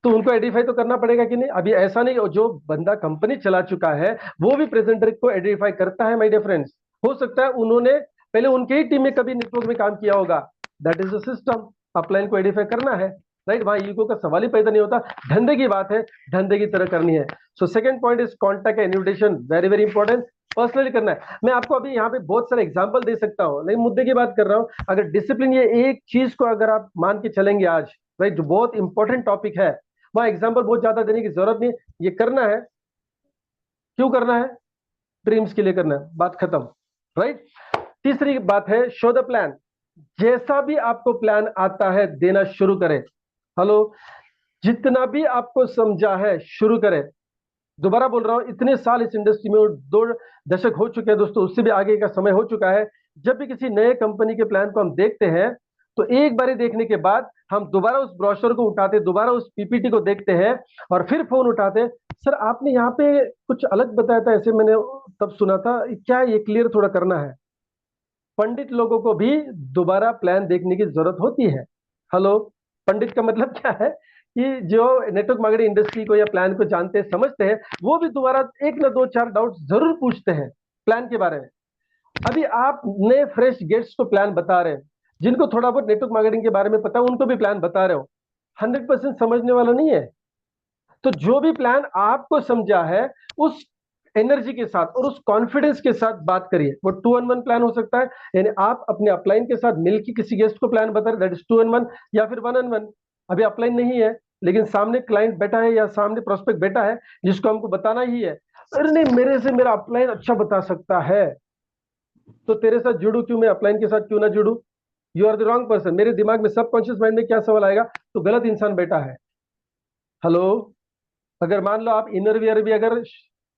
तो उनको आइडेंटिफाई तो करना पड़ेगा कि नहीं। अभी ऐसा नहीं, जो बंदा कंपनी चला चुका है वो भी प्रेजेंटर को आइडेंटिफाई करता है माय डियर फ्रेंड्स। हो सकता है उन्होंने पहले उनके ही टीम में कभी नेटवर्क में काम किया होगा, that is the system. Upline को आइडेंटिफाई करना है, राइट, वहां ईगो का सवाल ही पैदा नहीं होता, धंधे की बात है, धंधे की तरह करनी है। So second point is contact and invitation, very very important, personally करना है। मैं आपको अभी यहाँ पे बहुत सारे एग्जांपल दे सकता हूँ, लेकिन मुद्दे की बात कर रहा हूँ। अगर डिसिप्लिन, ये एक चीज को अगर आप मान के चलेंगे आज, राइट, जो बहुत इंपॉर्टेंट टॉपिक है, वहां एग्जाम्पल बहुत ज्यादा देने की जरूरत नहीं, ये करना है। क्यों करना है? ड्रीम्स के लिए करना है, बात खत्म, राइट। तीसरी बात है शो द प्लान। जैसा भी आपको प्लान आता है देना शुरू करें। हेलो, जितना भी आपको समझा है शुरू करें। दोबारा बोल रहा हूं, इतने साल इस इंडस्ट्री में, 2 दशक हो चुके हैं दोस्तों, उससे भी आगे का समय हो चुका है। जब भी किसी नए कंपनी के प्लान को हम देखते हैं तो एक बारी देखने के बाद हम दोबारा उस ब्रोशर को उठाते, दोबारा उस पीपीटी को देखते हैं और फिर फोन उठाते, सर आपने यहाँ पे कुछ अलग बताया था, ऐसे मैंने तब सुना था, क्या ये क्लियर थोड़ा करना है। पंडित लोगों को भी दोबारा प्लान देखने की जरूरत होती है। हेलो, पंडित का मतलब क्या है कि जो नेटवर्क मार्केटिंग इंडस्ट्री को या प्लान को जानते हैं, समझते हैं, वो भी दोबारा एक ना दो चार डाउट जरूर पूछते हैं प्लान के बारे में। अभी आप नए फ्रेश गेट्स को प्लान बता रहे हैं, जिनको थोड़ा बहुत नेटवर्क मार्केटिंग के बारे में पता है उनको भी प्लान बता रहे हो, 100% समझने वाला नहीं है। तो जो भी प्लान आपको समझा है उस एनर्जी के साथ और उस कॉन्फिडेंस के साथ बात करिए। वो 2-on-1 प्लान हो सकता है, यानी आप अपने अपलाइन के साथ मिलकर किसी गेस्ट को प्लान बता रहे, दैट इज 2-on-1, या फिर 1-on-1। अभी अपलाइन नहीं है लेकिन सामने क्लाइंट बैठा है या सामने प्रोस्पेक्ट बैठा है जिसको हमको बताना ही है, अरे नहीं मेरे से मेरा अपलाइन अच्छा बता सकता है, तो तेरे साथ जुड़ू क्यों, मैं अपलाइन के साथ क्यों ना जुड़ू। You are the wrong person. मेरे दिमाग में सबकॉन्शियस माइंड में क्या सवाल आएगा, तो गलत इंसान बैठा है। हेलो, अगर मान लो आप इनरवियर भी अगर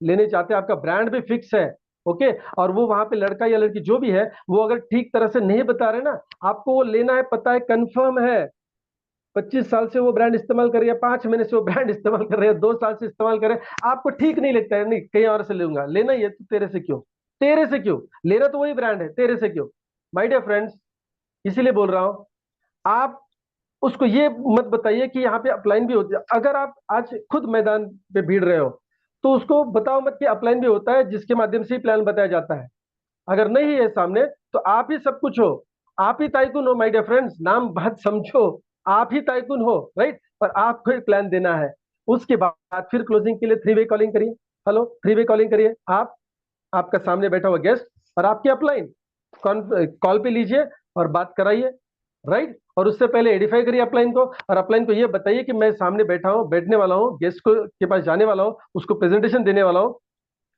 लेने चाहते हैं, आपका ब्रांड भी फिक्स है, ओके, और वो वहां पे लड़का या लड़की जो भी है वो अगर ठीक तरह से नहीं बता रहे ना, आपको वो लेना है, पता है, कंफर्म है, 25 साल से वो ब्रांड इस्तेमाल कर रहे हैं, 5 महीने से वो ब्रांड इस्तेमाल कर रहे हैं, 2 साल से इस्तेमाल कर रहे हैं, आपको ठीक नहीं लगता है, नहीं कहीं और से लूंगा, लेना ही है तो तेरे से क्यों, तेरे से क्यों, लेना तो वही ब्रांड है, तेरे से क्यों। माय डियर फ्रेंड्स, इसीलिए बोल रहा हूं, आप उसको ये मत बताइए कि यहाँ पे अपलाइन भी होती है। अगर आप आज खुद मैदान पे भीड़ रहे हो तो उसको बताओ मत कि अपलाइन भी होता है, जिसके माध्यम से ही प्लान बताया जाता है। अगर नहीं है सामने तो आप ही सब कुछ हो, आप ही टाइकून हो माय डियर फ्रेंड्स, नाम बात समझो, आप ही टाइकून हो, राइट, और आपको ही प्लान देना है। उसके बाद फिर क्लोजिंग के लिए 3 वे कॉलिंग करिए। हेलो, 3 वे कॉलिंग करिए, आप, आपका सामने बैठा हुआ गेस्ट और आपके अपलाइन, कॉल पे लीजिए और बात कराइए, राइट। और उससे पहले एडिफाई करिए अपलाइन को, और अपलाइन को ये बताइए कि मैं सामने बैठा हूँ, बैठने वाला हूँ, गेस्ट को के पास जाने वाला हूँ, उसको प्रेजेंटेशन देने वाला हूँ,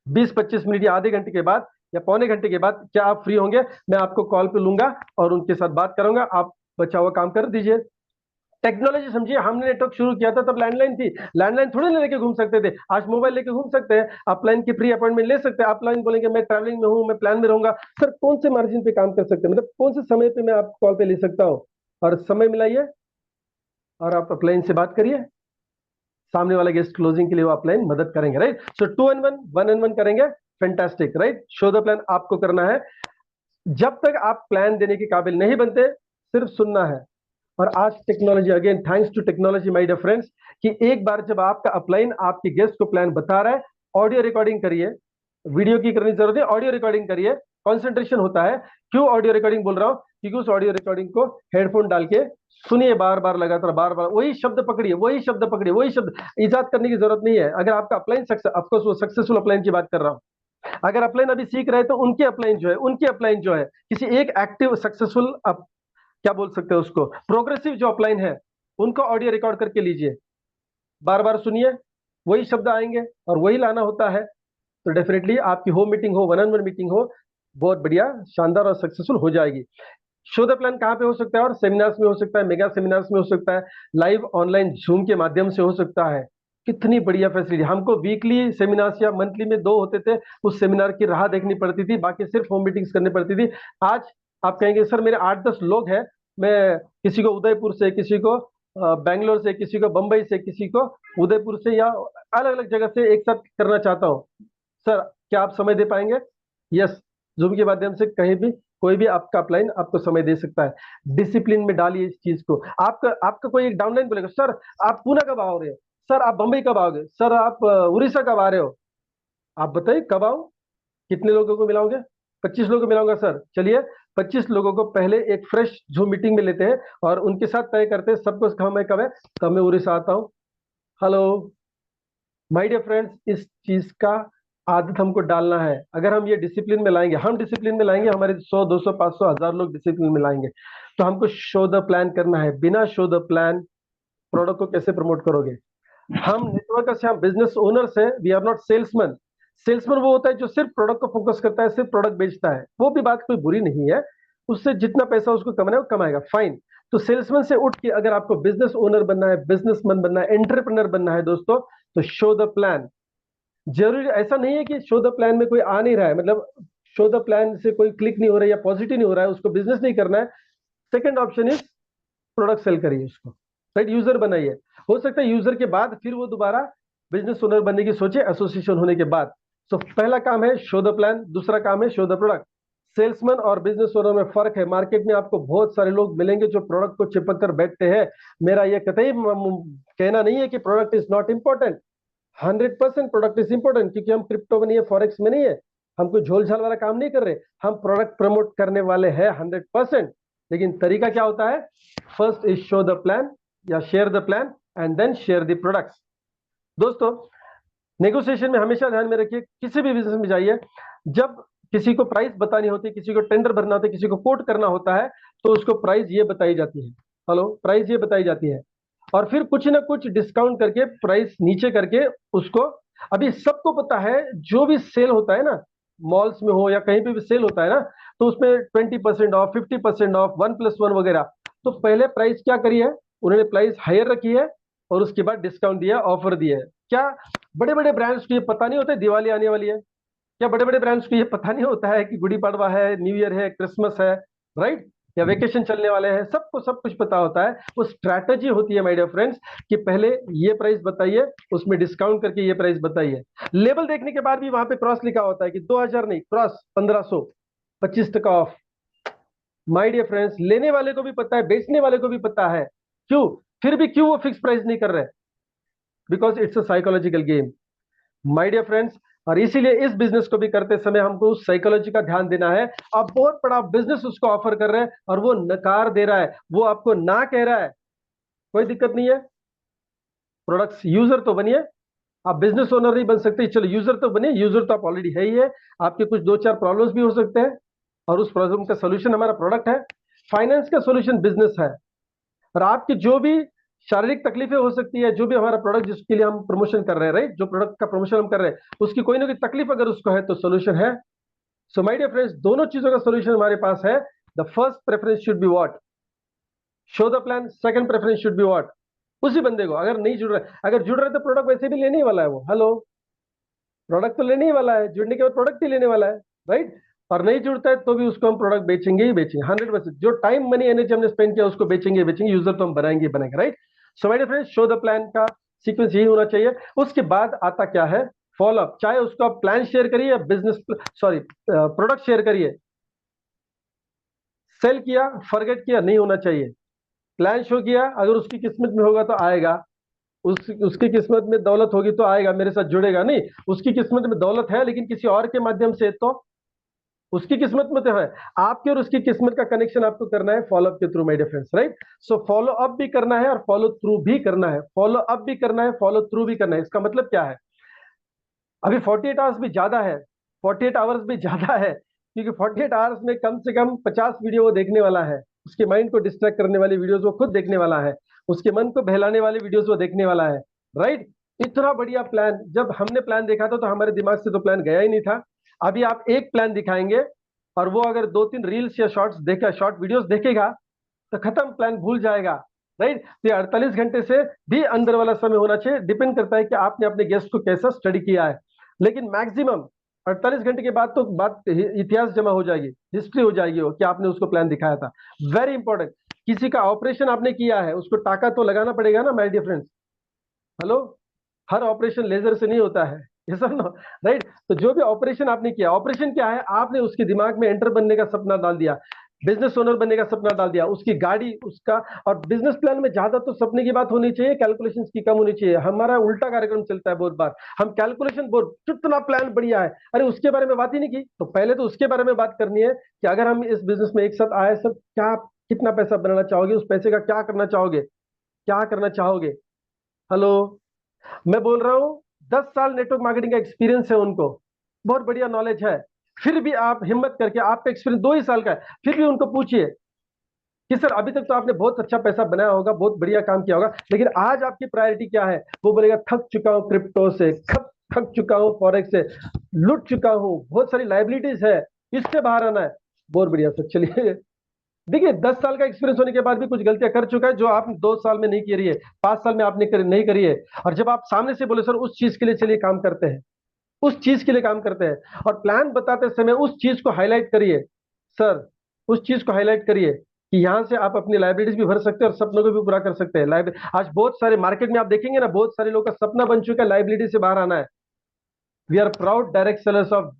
20-25 मिनट या आधे घंटे के बाद या पौने घंटे के बाद क्या आप फ्री होंगे, मैं आपको कॉल पे लूंगा और उनके साथ बात करूंगा, आप बचा हुआ काम कर दीजिए। टेक्नोलॉजी समझिए, हमने नेटवर्क शुरू किया था तब लैंडलाइन थी, लैंडलाइन थोड़ी ना लेके घूम सकते थे, आज मोबाइल लेके घूम सकते हैं, अपलाइन की फ्री अपॉइंटमेंट ले सकते हैं। अपलाइन बोलेंगे मैं ट्रैवलिंग में हूँ, मैं प्लान में रहूंगा, सर कौन से मार्जिन पे काम कर सकते हैं, मतलब कौन से समय पे मैं आपको कॉल पे ले सकता हूँ, और समय मिलाइए और आप अपलाइन से बात करिए, सामने वाला गेस्ट क्लोजिंग के लिए वो अपलाइन मदद करेंगे, राइट। सो 2-on-1, 1-on-1 करेंगे, fantastic, right. Show the plan आपको करना है, जब तक आप प्लान देने के काबिल नहीं बनते सिर्फ सुनना है। और आज technology, again thanks to technology my dear friends, कि एक बार जब आपका अपलाइन आपके गेस्ट को प्लान बता रहा है, ऑडियो रिकॉर्डिंग करिए, वीडियो की करने की जरूरत है, ऑडियो रिकॉर्डिंग करिए, कंसंट्रेशन होता है। क्यों ऑडियो रिकॉर्डिंग बोल रहा हूं, क्योंकि उस ऑडियो रिकॉर्डिंग को हेडफोन डाल के सुनिए, बार बार लगातार, बार बार वही शब्द पकड़िए, वही शब्द पकड़िए, वही शब्द, इजाद करने की जरूरत नहीं है। अगर आपका अपलाइन सक्सेस, ऑफकोर्स वो सक्सेसफुल अपलाइन की बात कर रहा हूं, अगर अपलाइन अभी सीख रहे हैं तो उनके अपलाइन जो है किसी एक एक्टिव सक्सेसफुल, क्या बोल सकते हैं उसको, प्रोग्रेसिव जो अपलाइन है, उनका ऑडियो रिकॉर्ड करके लीजिए, बार बार सुनिए, वही शब्द आएंगे और वही लाना होता है। तो डेफिनेटली आपकी होम मीटिंग हो, वन ऑन वन मीटिंग हो, बहुत बढ़िया, शानदार और सक्सेसफुल हो जाएगी। शो द प्लान कहाँ पे हो सकता है? और सेमिनार्स में हो सकता है, मेगा सेमिनार्स में हो सकता है, लाइव ऑनलाइन जूम के माध्यम से हो सकता है। कितनी बढ़िया फैसिलिटी! हमको वीकली सेमिनार्स या मंथली में 2 होते थे, उस सेमिनार की राह देखनी पड़ती थी, बाकी सिर्फ होम मीटिंग्स करनी पड़ती थी। आज आप कहेंगे सर मेरे 8-10 लोग हैं, मैं किसी को उदयपुर से, किसी को बैंगलोर से, किसी को बंबई से, किसी को उदयपुर से या अलग अलग जगह से एक साथ करना चाहता हूँ, सर क्या आप समय दे पाएंगे? यस, जूम के माध्यम से कहीं भी कोई भी आपका अपलाइन आपको समय दे सकता है। डिसिप्लिन में डालिए इस चीज को। आपका आपका कोई एक डाउनलाइन बोलेगा, सर आप पुणे कब आओगे, सर आप बंबई कब आओगे, सर आप उड़ीसा कब आ रहे हो, आप बताइए कब आऊं, कितने लोगों को मिलाओगे? 25 लोगों को मिलाऊंगा सर। चलिए 25 लोगों को पहले एक फ्रेश जूम मीटिंग में लेते हैं और उनके साथ तय करते हैं सबको समय कब है, कब मैं उड़ीसा आता हूँ। हेलो माय डियर फ्रेंड्स, इस चीज का आदत हमको डालना है। अगर हम ये डिसिप्लिन में लाएंगे, हम डिसिप्लिन में लाएंगे, हमारे 100 200 500 1000 लोग डिसिप्लिन में लाएंगे। तो हमको शो द प्लान करना है। बिना शो द प्लान प्रोडक्ट को कैसे प्रमोट करोगे? हम नेटवर्कर्स हैं, हम बिजनेस ओनर्स हैं, we are not salesman. Salesman वो होता है जो सिर्फ प्रोडक्ट को फोकस करता है, सिर्फ प्रोडक्ट बेचता है। वो भी बात कोई बुरी नहीं है, उससे जितना पैसा उसको कमाना है वो कमाएगा, फाइन। तो सेल्समैन से उठ के अगर आपको बिजनेस ओनर बनना है, बिजनेसमैन बनना है, एंटरप्रेन्योर बनना है दोस्तों, तो शो द प्लान। जरूरी ऐसा नहीं है कि शो द प्लान में कोई आ नहीं रहा है, मतलब शो द प्लान से कोई क्लिक नहीं हो रहा है या पॉजिटिव नहीं हो रहा है, उसको बिजनेस नहीं करना है। Second option is product sale करिए उसको, राइट? यूजर बनाइए। हो सकता है यूजर के बाद फिर वो दोबारा बिजनेस ओनर बनने की सोचे, एसोसिएशन होने के बाद। तो पहला काम है शो द प्लान, दूसरा काम है शो द प्रोडक्ट। सेल्समैन और बिजनेस ओनर में फर्क है। मार्केट में आपको बहुत सारे लोग मिलेंगे जो प्रोडक्ट को चिपक कर बैठते हैं। मेरा यह कतई कहना नहीं है कि product is not important, 100% product is important, क्योंकि हम क्रिप्टो में नहीं है, फॉरेक्स में नहीं है, हम कोई झोल झाल वाला काम नहीं कर रहे, हम प्रोडक्ट प्रमोट करने वाले हैं 100%। लेकिन तरीका क्या होता है? First is show the plan या share the plan and then share the products. दोस्तों नेगोशिएशन में हमेशा ध्यान में रखिए, किसी भी बिजनेस में जाइए, जब किसी को प्राइस बतानी होती है, किसी को टेंडर भरना होता है, किसी को कोट करना होता है, तो उसको प्राइस ये बताई जाती है, हेलो, प्राइस ये बताई जाती है, और फिर कुछ ना कुछ डिस्काउंट करके प्राइस नीचे करके उसको। अभी सबको पता है जो भी सेल होता है ना, मॉल्स में हो या कहीं पे भी सेल होता है ना, तो उसमें 20% ऑफ, 50% ऑफ, 1+1 वगैरह। तो पहले प्राइस क्या करी है, उन्होंने प्राइस हायर रखी है और उसके बाद डिस्काउंट दिया, ऑफर दिया है। क्या बड़े बड़े ब्रांड्स को ये पता नहीं होता है दिवाली आने वाली है? क्या बड़े बड़े ब्रांड्स को ये पता नहीं होता है कि गुड़ी पड़वा है, न्यू ईयर है, क्रिसमस है, राइट, या वेकेशन चलने वाले हैं? सबको सब कुछ पता होता है। वो स्ट्रैटेजी होती है माय डियर फ्रेंड्स, कि पहले ये प्राइस बताइए, उसमें डिस्काउंट करके ये प्राइस बताइए। लेबल देखने के बाद भी वहां पे क्रॉस लिखा होता है कि 2000 नहीं, cross 1500, 25% off. My dear friends, लेने वाले को भी पता है, बेचने वाले को भी पता है, क्यों फिर भी क्यों वो फिक्स प्राइस नहीं कर रहे? Because it's a psychological game my dear friends. और इसीलिए इस बिजनेस को भी करते समय हमको उस साइकोलॉजी का ध्यान देना है। आप बहुत बड़ा बिजनेस उसको ऑफर कर रहे हैं और वो नकार दे रहा है, वो आपको ना कह रहा है, कोई दिक्कत नहीं है, प्रोडक्ट्स यूजर तो बनिए। आप बिजनेस ओनर नहीं बन सकते, चलो यूजर तो बनिए, यूजर तो आप ऑलरेडी है ही है। आपके कुछ 2-4 प्रॉब्लम्स भी हो सकते हैं और उस प्रॉब्लम का सोल्यूशन हमारा प्रोडक्ट है। फाइनेंस का सोल्यूशन बिजनेस है। और आपकी जो भी शारीरिक तकलीफें हो सकती है, जो भी हमारा प्रोडक्ट जिसके लिए हम प्रमोशन कर रहे हैं, राइट, जो प्रोडक्ट का प्रमोशन हम कर रहे हैं, उसकी कोई ना कोई तकलीफ अगर उसको है तो सोल्यूशन है। सो माय डियर फ्रेंड्स, दोनों चीजों का सोल्यूशन हमारे पास है। The first preference should be what? Show the plan. Second preference should be what? उसी बंदे को, अगर नहीं जुड़ रहा है, अगर जुड़ रहा है तो प्रोडक्ट वैसे भी लेने ही वाला है वो, हेलो, प्रोडक्ट तो लेने ही वाला है, जुड़ने के बाद प्रोडक्ट ही लेने वाला है, राइट। और नहीं जुड़ता है तो भी उसको हम प्रोडक्ट बेचेंगे ही बेचेंगे, 100%। जो टाइम मनी एनर्जी हमने स्पेंड किया उसको बेचेंगे ही बेचेंगे, यूजर तो हम बनाएंगे ही बनाएंगे, right. So my dear friends, show the plan का सीक्वेंस यही होना चाहिए। उसके बाद आता क्या है? Follow up. चाहे उसको आप प्लान शेयर करिए या बिजनेस, सॉरी, प्रोडक्ट शेयर करिए, सेल किया, फॉरगेट किया नहीं होना चाहिए। प्लान शो किया, अगर उसकी किस्मत में होगा तो आएगा, उसकी किस्मत में दौलत होगी तो आएगा, मेरे साथ जुड़ेगा। नहीं, उसकी किस्मत में दौलत है लेकिन किसी और के माध्यम से, तो उसकी किस्मत में तो है। आपके और उसकी किस्मत का कनेक्शन आपको करना है फॉलो अप के through, my dear friends, right. So follow up भी करना है और फॉलो थ्रू भी करना है, फॉलो अप भी करना है, फॉलो थ्रू भी करना है। इसका मतलब क्या है? अभी 48 आवर्स भी ज्यादा है, 48 आवर्स भी ज्यादा है, क्योंकि 48 आवर्स में कम से कम 50 वीडियो वो देखने वाला है। उसके माइंड को डिस्ट्रैक्ट करने वाली वीडियोस वो खुद देखने वाला है, उसके मन को बहलाने वाली वीडियोस वो देखने वाला है, राइट। इतना बढ़िया प्लान जब हमने प्लान देखा था तो हमारे दिमाग से तो प्लान गया ही नहीं था। अभी आप एक प्लान दिखाएंगे और वो अगर 2-3 रील्स या शॉर्ट्स देखा, शॉर्ट वीडियोस देखेगा तो खत्म, प्लान भूल जाएगा, राइट। तो ये 48 घंटे से भी अंदर वाला समय होना चाहिए। डिपेंड करता है कि आपने अपने गेस्ट को कैसा स्टडी किया है, लेकिन मैक्सिमम 48 घंटे के बाद तो बात इतिहास जमा हो जाएगी, हिस्ट्री हो जाएगी वो कि आपने उसको प्लान दिखाया था। वेरी इंपॉर्टेंट, किसी का ऑपरेशन आपने किया है, उसको टाका तो लगाना पड़ेगा ना माय डियर फ्रेंड्स। हेलो, हर ऑपरेशन लेजर से नहीं होता है, ये सब ना, राइट। तो जो भी ऑपरेशन आपने किया, ऑपरेशन क्या है, आपने उसके दिमाग में एंटर बनने का सपना डाल दिया, बिजनेस ओनर बनने का सपना डाल दिया, उसकी गाड़ी उसका। और बिजनेस प्लान में ज्यादा तो सपने की बात होनी चाहिए, कैलकुलेशन की कम होनी चाहिए। हमारा उल्टा कार्यक्रम चलता है बहुत बार, हम कैलकुलेशन बहुत, कितना प्लान बढ़िया है, अरे उसके बारे में बात ही नहीं की। तो पहले तो उसके बारे में बात करनी है कि अगर हम इस बिजनेस में एक साथ आए, सब क्या, कितना पैसा बनाना चाहोगे, उस पैसे का क्या करना चाहोगे, क्या करना चाहोगे। हेलो, मैं बोल रहा हूँ 10 साल नेटवर्क मार्केटिंग का एक्सपीरियंस है उनको, बहुत बढ़िया नॉलेज है। फिर भी आप हिम्मत करके, आपका एक्सपीरियंस 2 ही साल का है, फिर भी उनको पूछिए कि सर अभी तक तो आपने बहुत अच्छा पैसा बनाया होगा, बहुत बढ़िया काम किया होगा, लेकिन आज आपकी प्रायोरिटी क्या है। वो बोलेगा थक चुका हूँ क्रिप्टो से, थक चुका हूँ फॉरेक्स से, लुट चुका हूँ, बहुत सारी लाइबिलिटीज है, इससे बाहर आना है। बहुत बढ़िया सर, चलिए। देखिए 10 साल का एक्सपीरियंस होने के बाद भी कुछ गलतियां कर चुका है जो आपने 2 साल में नहीं करी है, 5 साल में आपने नहीं करी है। और जब आप सामने से बोले सर उस चीज के लिए चलिए काम करते हैं, उस चीज के लिए काम करते हैं, और प्लान बताते समय उस चीज को हाईलाइट करिए सर, उस चीज को हाईलाइट करिए कि यहां से आप अपनी लाइब्रेरीज भी भर सकते हैं और सपनों को भी पूरा कर सकते हैं। लाइब्रेरी आज बहुत सारे मार्केट में आप देखेंगे ना, बहुत सारे लोगों का सपना बन चुका है लाइब्रेरी से बाहर आना है। We are proud direct sellers of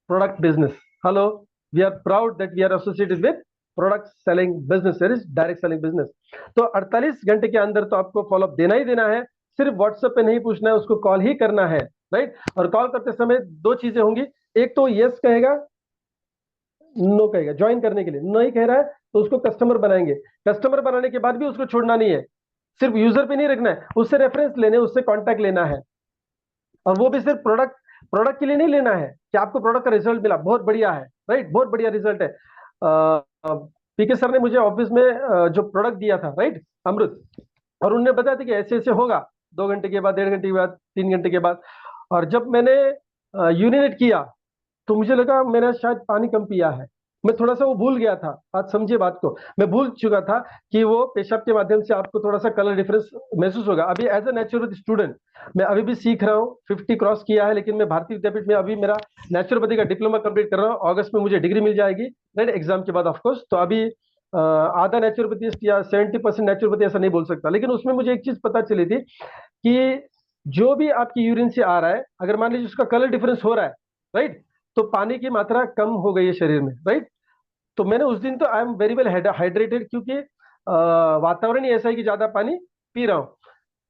product business. Hello, we are proud that we are associated with product selling business, that is direct selling business. तो 48 घंटे के अंदर तो आपको फॉलोअप देना ही देना है, सिर्फ व्हाट्सएप पे नहीं पूछना है, उसको कॉल ही करना है, राइट। और कॉल करते समय 2 चीजें होंगी, एक तो यस कहेगा, नो कहेगा ज्वाइन करने के लिए, नहीं कह रहा है तो उसको कस्टमर बनाएंगे। कस्टमर बनाने के बाद भी उसको छोड़ना नहीं है, सिर्फ यूजर पे नहीं रखना है, उससे रेफरेंस लेने, उससे कॉन्टैक्ट लेना है। और वो भी सिर्फ प्रोडक्ट प्रोडक्ट के लिए नहीं लेना है कि आपको प्रोडक्ट का रिजल्ट मिला, बहुत बढ़िया है, राइट, बहुत बढ़िया रिजल्ट है। पीके सर ने मुझे ऑफिस में जो प्रोडक्ट दिया था, राइट, अमृत, और उन्होंने बताया था कि ऐसे ऐसे होगा, 2 घंटे के बाद, 1.5 घंटे के बाद, 3 घंटे के बाद। और जब मैंने यूरिनेट किया तो मुझे लगा मैंने शायद पानी कम पिया है, मैं थोड़ा सा वो भूल गया था। आज समझिए बात को, मैं भूल चुका था कि वो पेशाब के माध्यम से आपको थोड़ा सा कलर डिफरेंस महसूस होगा। अभी एज ए नेचुरोपैथी स्टूडेंट मैं अभी भी सीख रहा हूँ, 50 क्रॉस किया है, लेकिन मैं भारतीय विद्यापीठ में अभी मेरा नेचुरोपैथी का डिप्लोमा कंप्लीट कर रहा हूँ। अगस्त में मुझे डिग्री मिल जाएगी, राइट, एग्जाम के बाद ऑफकोर्स। तो अभी आधा नेचुरोपैथिस्ट या 70% नेचुरोपैथी ऐसा नहीं बोल सकता, लेकिन उसमें मुझे एक चीज पता चली थी कि जो भी आपकी यूरिन से आ रहा है, अगर मान लीजिए उसका कलर डिफरेंस हो रहा है, राइट, तो पानी की मात्रा कम हो गई है शरीर में, राइट। तो मैंने उस दिन तो I am very well hydrated, क्योंकि वातावरण ही ऐसा है कि ज्यादा पानी पी रहा हूँ।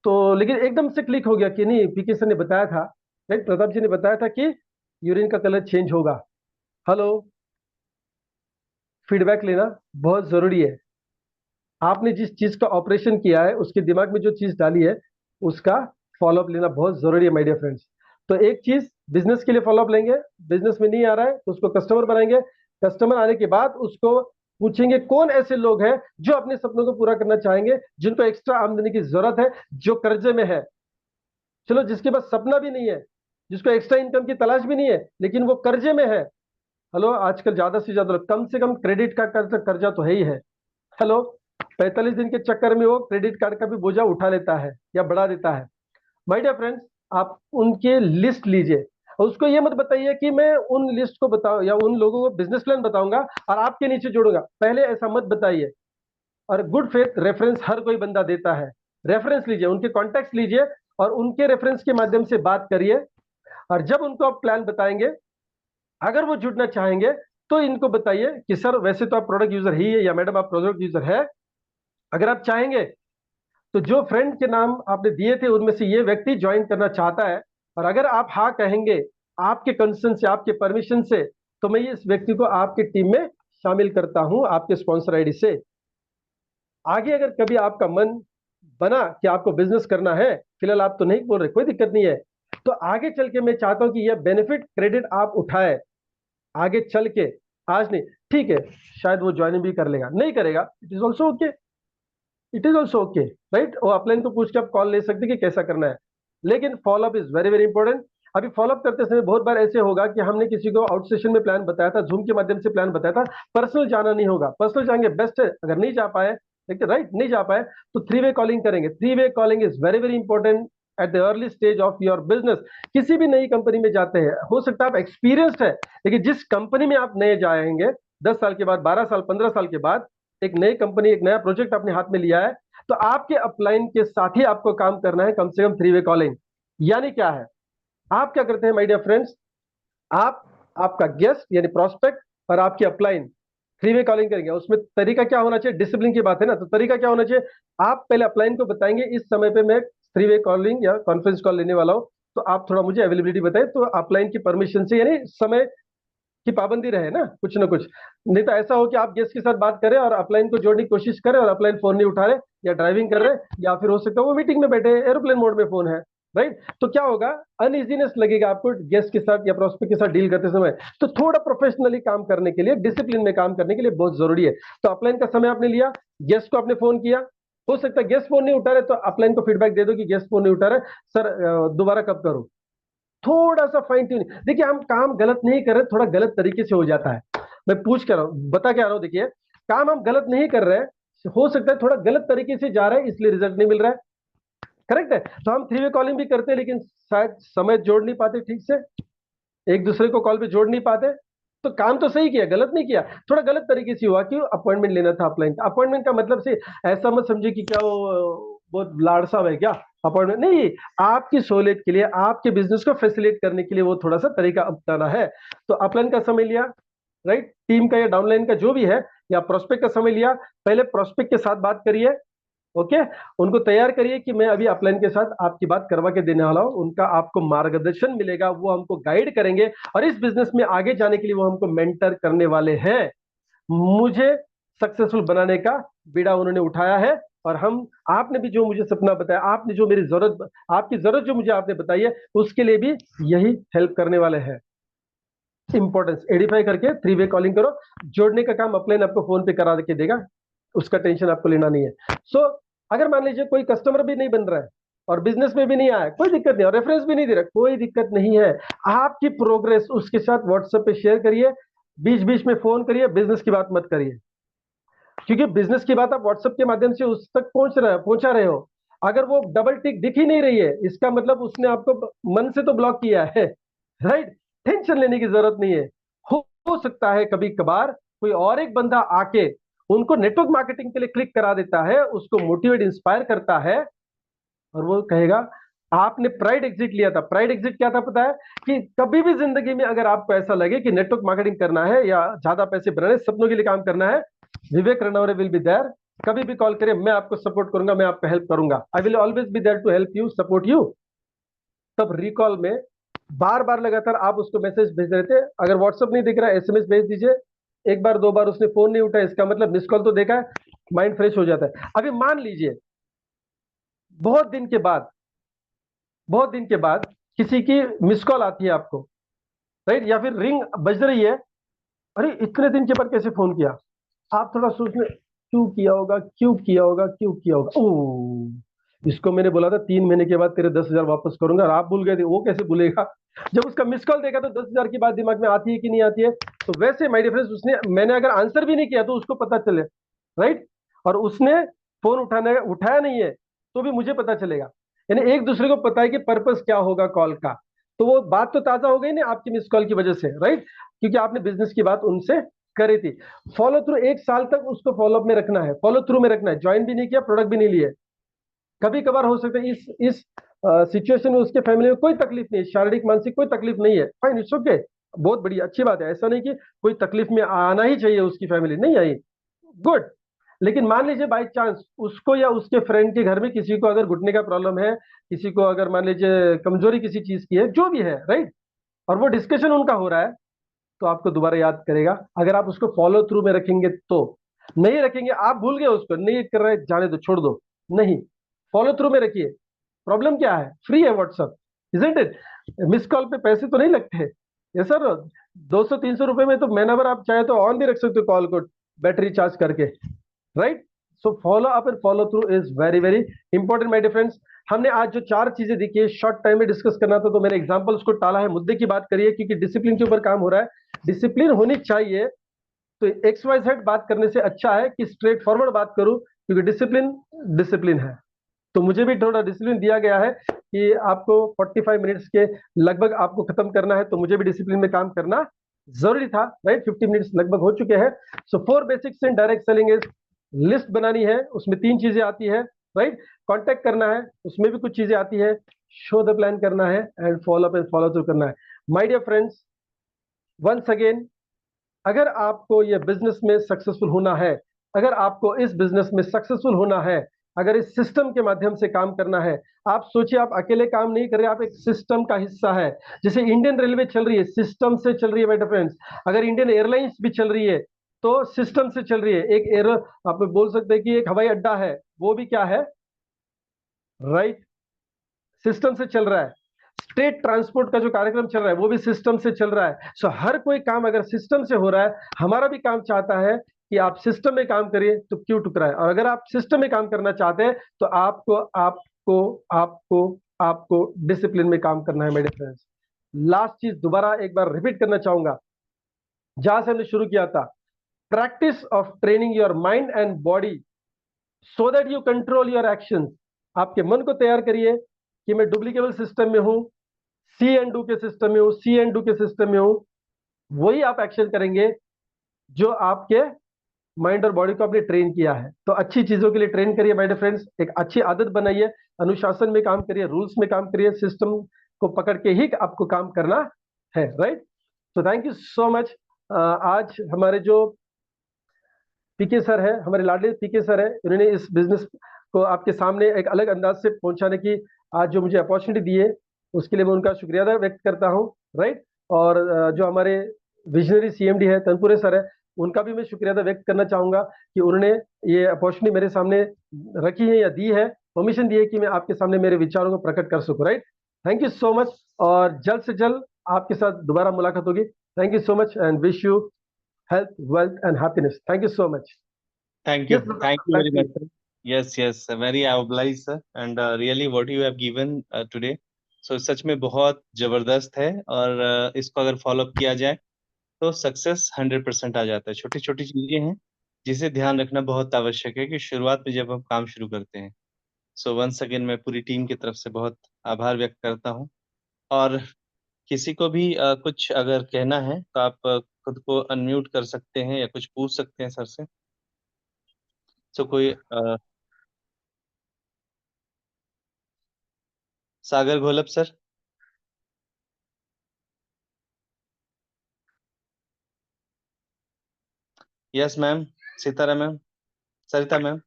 तो लेकिन एकदम से क्लिक हो गया कि नहीं, पीके सर ने बताया था, राइट, प्रताप जी ने बताया था कि यूरिन का कलर चेंज होगा। हेलो, फीडबैक लेना बहुत जरूरी है। आपने जिस चीज का ऑपरेशन किया है, उसके दिमाग में जो चीज डाली है, उसका फॉलोअप लेना बहुत जरूरी है माय डियर फ्रेंड्स। तो एक चीज बिजनेस के लिए फॉलोअप लेंगे, बिजनेस में नहीं आ रहा है तो उसको कस्टमर बनाएंगे, कस्टमर आने के बाद उसको पूछेंगे कौन ऐसे लोग हैं जो अपने सपनों को पूरा करना चाहेंगे, जिनको एक्स्ट्रा आमदनी की जरूरत है, जो कर्जे में है। चलो, जिसके पास सपना भी नहीं है, जिसको एक्स्ट्रा इनकम की तलाश भी नहीं है, लेकिन वो कर्जे में है। हेलो, आजकल ज्यादा से कम क्रेडिट कार्ड का कर्जा तो है ही है। हेलो, 45 दिन के चक्कर में वो क्रेडिट कार्ड का भी बोझा उठा लेता है या बढ़ा देता है। माय डियर फ्रेंड्स, आप उनके लिस्ट लीजिए और उसको ये मत बताइए कि मैं उन लिस्ट को बताऊं या उन लोगों को बिजनेस प्लान बताऊंगा और आपके नीचे जोड़ूंगा, पहले ऐसा मत बताइए। और गुड फेथ रेफरेंस हर कोई बंदा देता है, रेफरेंस लीजिए, उनके कॉन्टेक्ट लीजिए और उनके रेफरेंस के माध्यम से बात करिए। और जब उनको आप प्लान बताएंगे, अगर वो जुड़ना चाहेंगे तो इनको बताइए कि सर वैसे तो आप प्रोडक्ट यूजर ही है, या मैडम आप प्रोडक्ट यूजर है, अगर आप चाहेंगे तो जो फ्रेंड के नाम आपने दिए थे उनमें से ये व्यक्ति ज्वाइन करना चाहता है, और अगर आप हाँ कहेंगे आपके कंसर्न से, आपके परमिशन से, तो मैं इस व्यक्ति को आपके टीम में शामिल करता हूं आपके स्पॉन्सर आईडी से। आगे अगर कभी आपका मन बना कि आपको बिजनेस करना है, फिलहाल आप तो नहीं बोल रहे, कोई दिक्कत नहीं है, तो आगे चल के मैं चाहता हूं कि यह बेनिफिट क्रेडिट आप उठाए आगे चल के, आज नहीं, ठीक है, शायद वो ज्वाइन भी कर लेगा, नहीं करेगा, it is also okay, it is also okay, right. वो अपलाइन को पूछ के आप कॉल ले सकते कि कैसा करना है, लेकिन follow up is very very important. अभी फॉलोअप करते समय बहुत बार ऐसे होगा कि हमने किसी को आउट सेशन में प्लान बताया था, जूम के माध्यम से प्लान बताया था, पर्सनल जाना नहीं होगा, पर्सनल जाएंगे बेस्ट है, अगर नहीं जा पाए, देखिए राइट, नहीं जा पाए तो थ्री वे कॉलिंग करेंगे। Three way calling is very very important at the early stage of your business. किसी भी नई कंपनी में जाते हैं, हो सकता है आप एक्सपीरियंस्ड है, लेकिन जिस कंपनी में आप नए जाएंगे, 10 साल के बाद, 12 साल, 15 साल के बाद, एक नई कंपनी, एक नया प्रोजेक्ट अपने हाथ में लिया है, तो आपके अपलाइन के साथ ही आपको काम करना है, कम से कम थ्री वे कॉलिंग। यानी क्या है, आप क्या करते हैं माय डियर फ्रेंड्स, आप, आपका गेस्ट यानी प्रोस्पेक्ट और आपकी अपलाइन थ्री वे कॉलिंग करेंगे। उसमें तरीका क्या होना चाहिए, डिसिप्लिन की बात है ना, तो तरीका क्या होना चाहिए, आप पहले अपलाइन को बताएंगे इस समय पे मैं थ्री वे कॉलिंग या कॉन्फ्रेंस कॉल लेने वाला हूं, तो आप थोड़ा मुझे अवेलेबिलिटी बताएं, तो अपलाइन की परमिशन से, यानी समय की पाबंदी रहे ना, कुछ ना कुछ। नहीं तो ऐसा हो कि आप गेस्ट के साथ बात करें और अपलाइन को जोड़ने की कोशिश करें और अपलाइन फोन नहीं उठा रहे, या ड्राइविंग कर रहे, या फिर हो सकता है वो मीटिंग में बैठे, एरोप्लेन मोड में फोन है, राइट। तो क्या होगा, अनइजीनेस लगेगा आपको गेस्ट के साथ या प्रोस्पेक्ट के साथ डील करते समय। तो थोड़ा प्रोफेशनली काम करने के लिए, डिसिप्लिन में काम करने के लिए बहुत जरूरी है। तो अपलाइन का समय आपने लिया, गेस्ट को आपने फोन किया, हो सकता है गेस्ट फोन नहीं उठा रहे, तो अपलाइन को फीडबैक दे दो कि गेस्ट फोन नहीं उठा रहे, सर दोबारा कब करूं। थोड़ा सा फाइन ट्यूनिंग, देखिए हम काम गलत नहीं कर रहे, थोड़ा गलत तरीके से हो जाता है, मैं पूछ कर रहा हूं, बता के आ रहा हूं, देखिए काम हम गलत नहीं कर रहे हैं, हो सकता है थोड़ा गलत तरीके से जा रहे हैं इसलिए रिजल्ट नहीं मिल रहा है, करेक्ट है। तो हम थ्री वे कॉलिंग भी करते हैं, लेकिन शायद समय जोड़ नहीं पाते ठीक से, एक दूसरे को कॉल पे जोड़ नहीं पाते। तो काम तो सही किया, गलत नहीं किया, थोड़ा गलत तरीके से हुआ कि अपॉइंटमेंट लेना था अपलाइन। अपॉइंटमेंट का मतलब से ऐसा मत समझिए कि क्या वो बहुत लाड़सा है क्या, अपॉइंटमेंट नहीं, आपकी सहूलियत के लिए, आपके बिजनेस को फैसिलिटेट करने के लिए वो थोड़ा सा तरीका अपनाना है। तो अपलाइन का समय लिया, राइट, टीम का या डाउनलाइन का जो भी है, या प्रोस्पेक्ट का समय लिया, पहले प्रोस्पेक्ट के साथ बात करिए, ओके, उनको तैयार करिए कि मैं अभी अपलाइन के साथ आपकी बात करवा के देने वाला हूं, उनका आपको मार्गदर्शन मिलेगा, वो हमको गाइड करेंगे, और इस बिजनेस में आगे जाने के लिए वो हमको मेंटर करने वाले हैं। मुझे सक्सेसफुल बनाने का बीड़ा उन्होंने उठाया है, और हम, आपने भी जो मुझे सपना बताया, आपने जो मेरी जरूरत, आपकी जरूरत जो मुझे आपने बताई है, उसके लिए भी यही हेल्प करने वाले हैं। इंपॉर्टेंस एडिफाई करके थ्री वे कॉलिंग करो, जोड़ने का काम अपलाइन आपको फोन पे करा के देगा, उसका टेंशन आपको लेना नहीं है। सो अगर मान लीजिए कोई कस्टमर भी नहीं बन रहा है और बिजनेस में भी नहीं आया, कोई दिक्कत नहीं, और रेफरेंस भी नहीं दे रहा, कोई दिक्कत नहीं है, आपकी प्रोग्रेस उसके साथ व्हाट्सएप पे शेयर करिए, बीच बीच में फोन करिए, बिजनेस की बात मत करिए, क्योंकि बिजनेस की बात आप व्हाट्सएप के माध्यम से उस तक पहुंचा रहे हो, अगर वो डबल टिक दिख ही नहीं रही है, इसका मतलब उसने आपको मन से तो ब्लॉक किया है, राइट। टेंशन लेने की जरूरत नहीं है, हो सकता है कभी कभार कोई और एक बंदा आके उनको नेटवर्क मार्केटिंग के लिए क्लिक करा देता है, उसको मोटिवेट इंस्पायर करता है, और वो कहेगा आपने प्राइड एग्जिट लिया था। प्राइड एग्जिट क्या था पता है, कि कभी भी जिंदगी में अगर आपको ऐसा लगे कि नेटवर्क मार्केटिंग करना है या ज्यादा पैसे बनाने, सपनों के लिए काम करना है, विवेक रनवरे विल बी देयर, कभी भी कॉल करिए, मैं आपको सपोर्ट करूंगा, मैं आपको हेल्प करूंगा, I will always be there to help you, support you. तब रिकॉल में बार बार लगातार आप उसको मैसेज भेज रहे थे, अगर व्हाट्सएप नहीं दिख रहा है एसएमएस भेज दीजिए, एक बार दो बार उसने फोन नहीं उठाया, इसका मतलब मिस कॉल तो देखा है, माइंड फ्रेश हो जाता है। अभी मान लीजिए बहुत दिन के बाद, बहुत दिन के बाद किसी की मिस कॉल आती है आपको, राइट, या फिर रिंग बज रही है, अरे इतने दिन के बाद कैसे फोन किया, आप थोड़ा सोचने, क्यों किया होगा, क्यों किया होगा, क्यों किया होगा, ओ इसको मैंने बोला था 3 महीने के बाद तेरे 10,000 वापस करूंगा, और आप भूल गए थे, वो कैसे भूलेगा, जब उसका मिस कॉल देखा तो 10,000 की बात दिमाग में आती है कि नहीं आती है। तो वैसे माय डिफरेंस, उसने, मैंने अगर आंसर भी नहीं किया तो उसको पता चले, राइट, और उसने फोन उठाया नहीं है तो भी मुझे पता चलेगा, यानी एक दूसरे को पता है कि पर्पस क्या होगा कॉल का। तो वो बात तो ताजा हो गई ना आपकी मिस कॉल की वजह से, राइट, क्योंकि आपने बिजनेस की बात उनसे करी थी। फॉलो थ्रू, 1 साल तक उसको फॉलोअप में रखना है, फॉलो थ्रू में रखना है, ज्वाइन भी नहीं किया, प्रोडक्ट भी नहीं लिए। कभी कभार हो सकता है इस सिचुएशन में उसके फैमिली में कोई तकलीफ नहीं है, शारीरिक मानसिक कोई तकलीफ नहीं है, फाइन, इट्स ओके, बहुत बड़ी अच्छी बात है, ऐसा नहीं कि कोई तकलीफ में आना ही चाहिए, उसकी फैमिली नहीं आई, गुड। लेकिन मान लीजिए बाई चांस उसको या उसके फ्रेंड के घर में किसी को अगर घुटने का प्रॉब्लम है, किसी को अगर मान लीजिए कमजोरी किसी चीज की है, जो भी है, राइट, और वो डिस्कशन उनका हो रहा है, तो आपको दोबारा याद करेगा, अगर आप उसको फॉलो थ्रू में रखेंगे तो। नहीं रखेंगे, आप भूल गए उसको, नहीं कर रहे, जाने दो, छोड़ दो, नहीं, फॉलो थ्रू में रखिए। प्रॉब्लम क्या है, फ्री है WhatsApp, isn't it, miss call पे पैसे तो नहीं लगते, यस सर, 200-300 रुपए में तो मैनेवर आप चाहे तो ऑन भी रख सकते हो कॉल को बैटरी चार्ज करके, right. So follow up and follow through is very very important my dear friends. हमने आज जो 4 चीजें देखी है, शॉर्ट टाइम में डिस्कस करना था तो मैंने एग्जांपल्स को टाला है, मुद्दे की बात करिए क्योंकि डिसिप्लिन के ऊपर काम हो रहा है, डिसिप्लिन होनी चाहिए। तो एक्स वाई जेड बात करने से अच्छा है कि स्ट्रेट फॉरवर्ड बात करूं, क्योंकि डिसिप्लिन डिसिप्लिन है। तो मुझे भी थोड़ा डिसिप्लिन दिया गया है कि आपको 45 मिनट्स के लगभग आपको खत्म करना है, तो मुझे भी डिसिप्लिन में काम करना जरूरी था, राइट। 50 मिनट्स लगभग हो चुके हैं। सो 4 basics in direct selling is, list बनानी है, उसमें 3 चीजें आती है, राइट। कांटेक्ट करना है, उसमें भी कुछ चीजें आती है, शो द प्लान करना है, and follow up and follow through करना है। My dear friends, once again, अगर आपको ये बिजनेस में सक्सेसफुल होना है, अगर आपको इस बिजनेस में सक्सेसफुल होना है, अगर इस सिस्टम के माध्यम से काम करना है, आप सोचिए आप अकेले काम नहीं कर रहे, आप एक सिस्टम का हिस्सा है। जैसे इंडियन रेलवे चल रही है, सिस्टम से चल रही है माय डियर फ्रेंड्स। अगर इंडियन एयरलाइंस भी चल रही है तो सिस्टम से चल रही है। एक एयर, आप बोल सकते हैं कि एक हवाई अड्डा है, वो भी क्या है, राइट, सिस्टम से चल रहा है। स्टेट ट्रांसपोर्ट का जो कार्यक्रम चल रहा है वो भी सिस्टम से चल रहा है। सो हर कोई काम अगर सिस्टम से हो रहा है, हमारा भी काम चाहता है कि आप सिस्टम में काम करिए, तो क्यों टुकराए। और अगर आप सिस्टम में काम करना चाहते हैं तो आपको आपको आपको आपको डिसिप्लिन में काम करना है मेरे फ्रेंड्स। लास्ट चीज दोबारा एक बार रिपीट करना चाहूंगा, जहां से हमने शुरू किया था, practice of training your mind and body so that you control your actions. आपके मन को तैयार करिए कि मैं डुप्लीकेबल सिस्टम में हूं, सी एंड डू के सिस्टम में हूं, सी एंड डू के सिस्टम में हूं। वही आप एक्शन करेंगे जो आपके माइंड और बॉडी को आपने ट्रेन किया है। तो अच्छी चीजों के लिए ट्रेन करिए माय डियर फ्रेंड्स, एक अच्छी आदत बनाइए, अनुशासन में काम करिए, रूल्स में काम करिए, सिस्टम को पकड़ के ही आपको काम करना है, राइट। तो थैंक यू सो मच। आज हमारे जो पीके सर है, हमारे लाडले पीके सर है, उन्होंने इस बिजनेस को आपके सामने एक अलग अंदाज से पहुंचाने की आज जो मुझे अपॉर्चुनिटी दी है, उसके लिए मैं उनका शुक्रिया अदा व्यक्त करता हूं, राइट। और जो हमारे विजनरी सीएमडी है तनपुरे सर है, उनका भी मैं शुक्रिया अदा व्यक्त करना चाहूंगा कि उन्होंने ये अपॉर्चुनिटी मेरे सामने रखी है या दी है, परमिशन दी है कि मैं आपके सामने मेरे विचारों को प्रकट कर सकूं, right. Thank you so much, और जल्द से जल्द आपके साथ दोबारा मुलाकात होगी। Thank you so much and wish you health, wealth, and happiness. Thank you so much. Thank Yes, you. Dr. Thank you Back very to much, you. sir. Yes, yes, very obliged, sir. And really, what you have given today, so सच में बहुत जबरदस्त है। और इसको अगर follow up किया जाए तो सक्सेस 100% आ जाता है। छोटी छोटी चीजें हैं जिसे ध्यान रखना बहुत आवश्यक है कि शुरुआत में जब हम काम शुरू करते हैं। सो वंस अगेन मैं पूरी टीम की तरफ से बहुत आभार व्यक्त करता हूँ। और किसी को भी कुछ अगर कहना है तो आप खुद को अनम्यूट कर सकते हैं या कुछ पूछ सकते हैं सर से। सो कोई Sagar Gholap sir. Yes ma'am. Sitara ma'am. Sarita ma'am.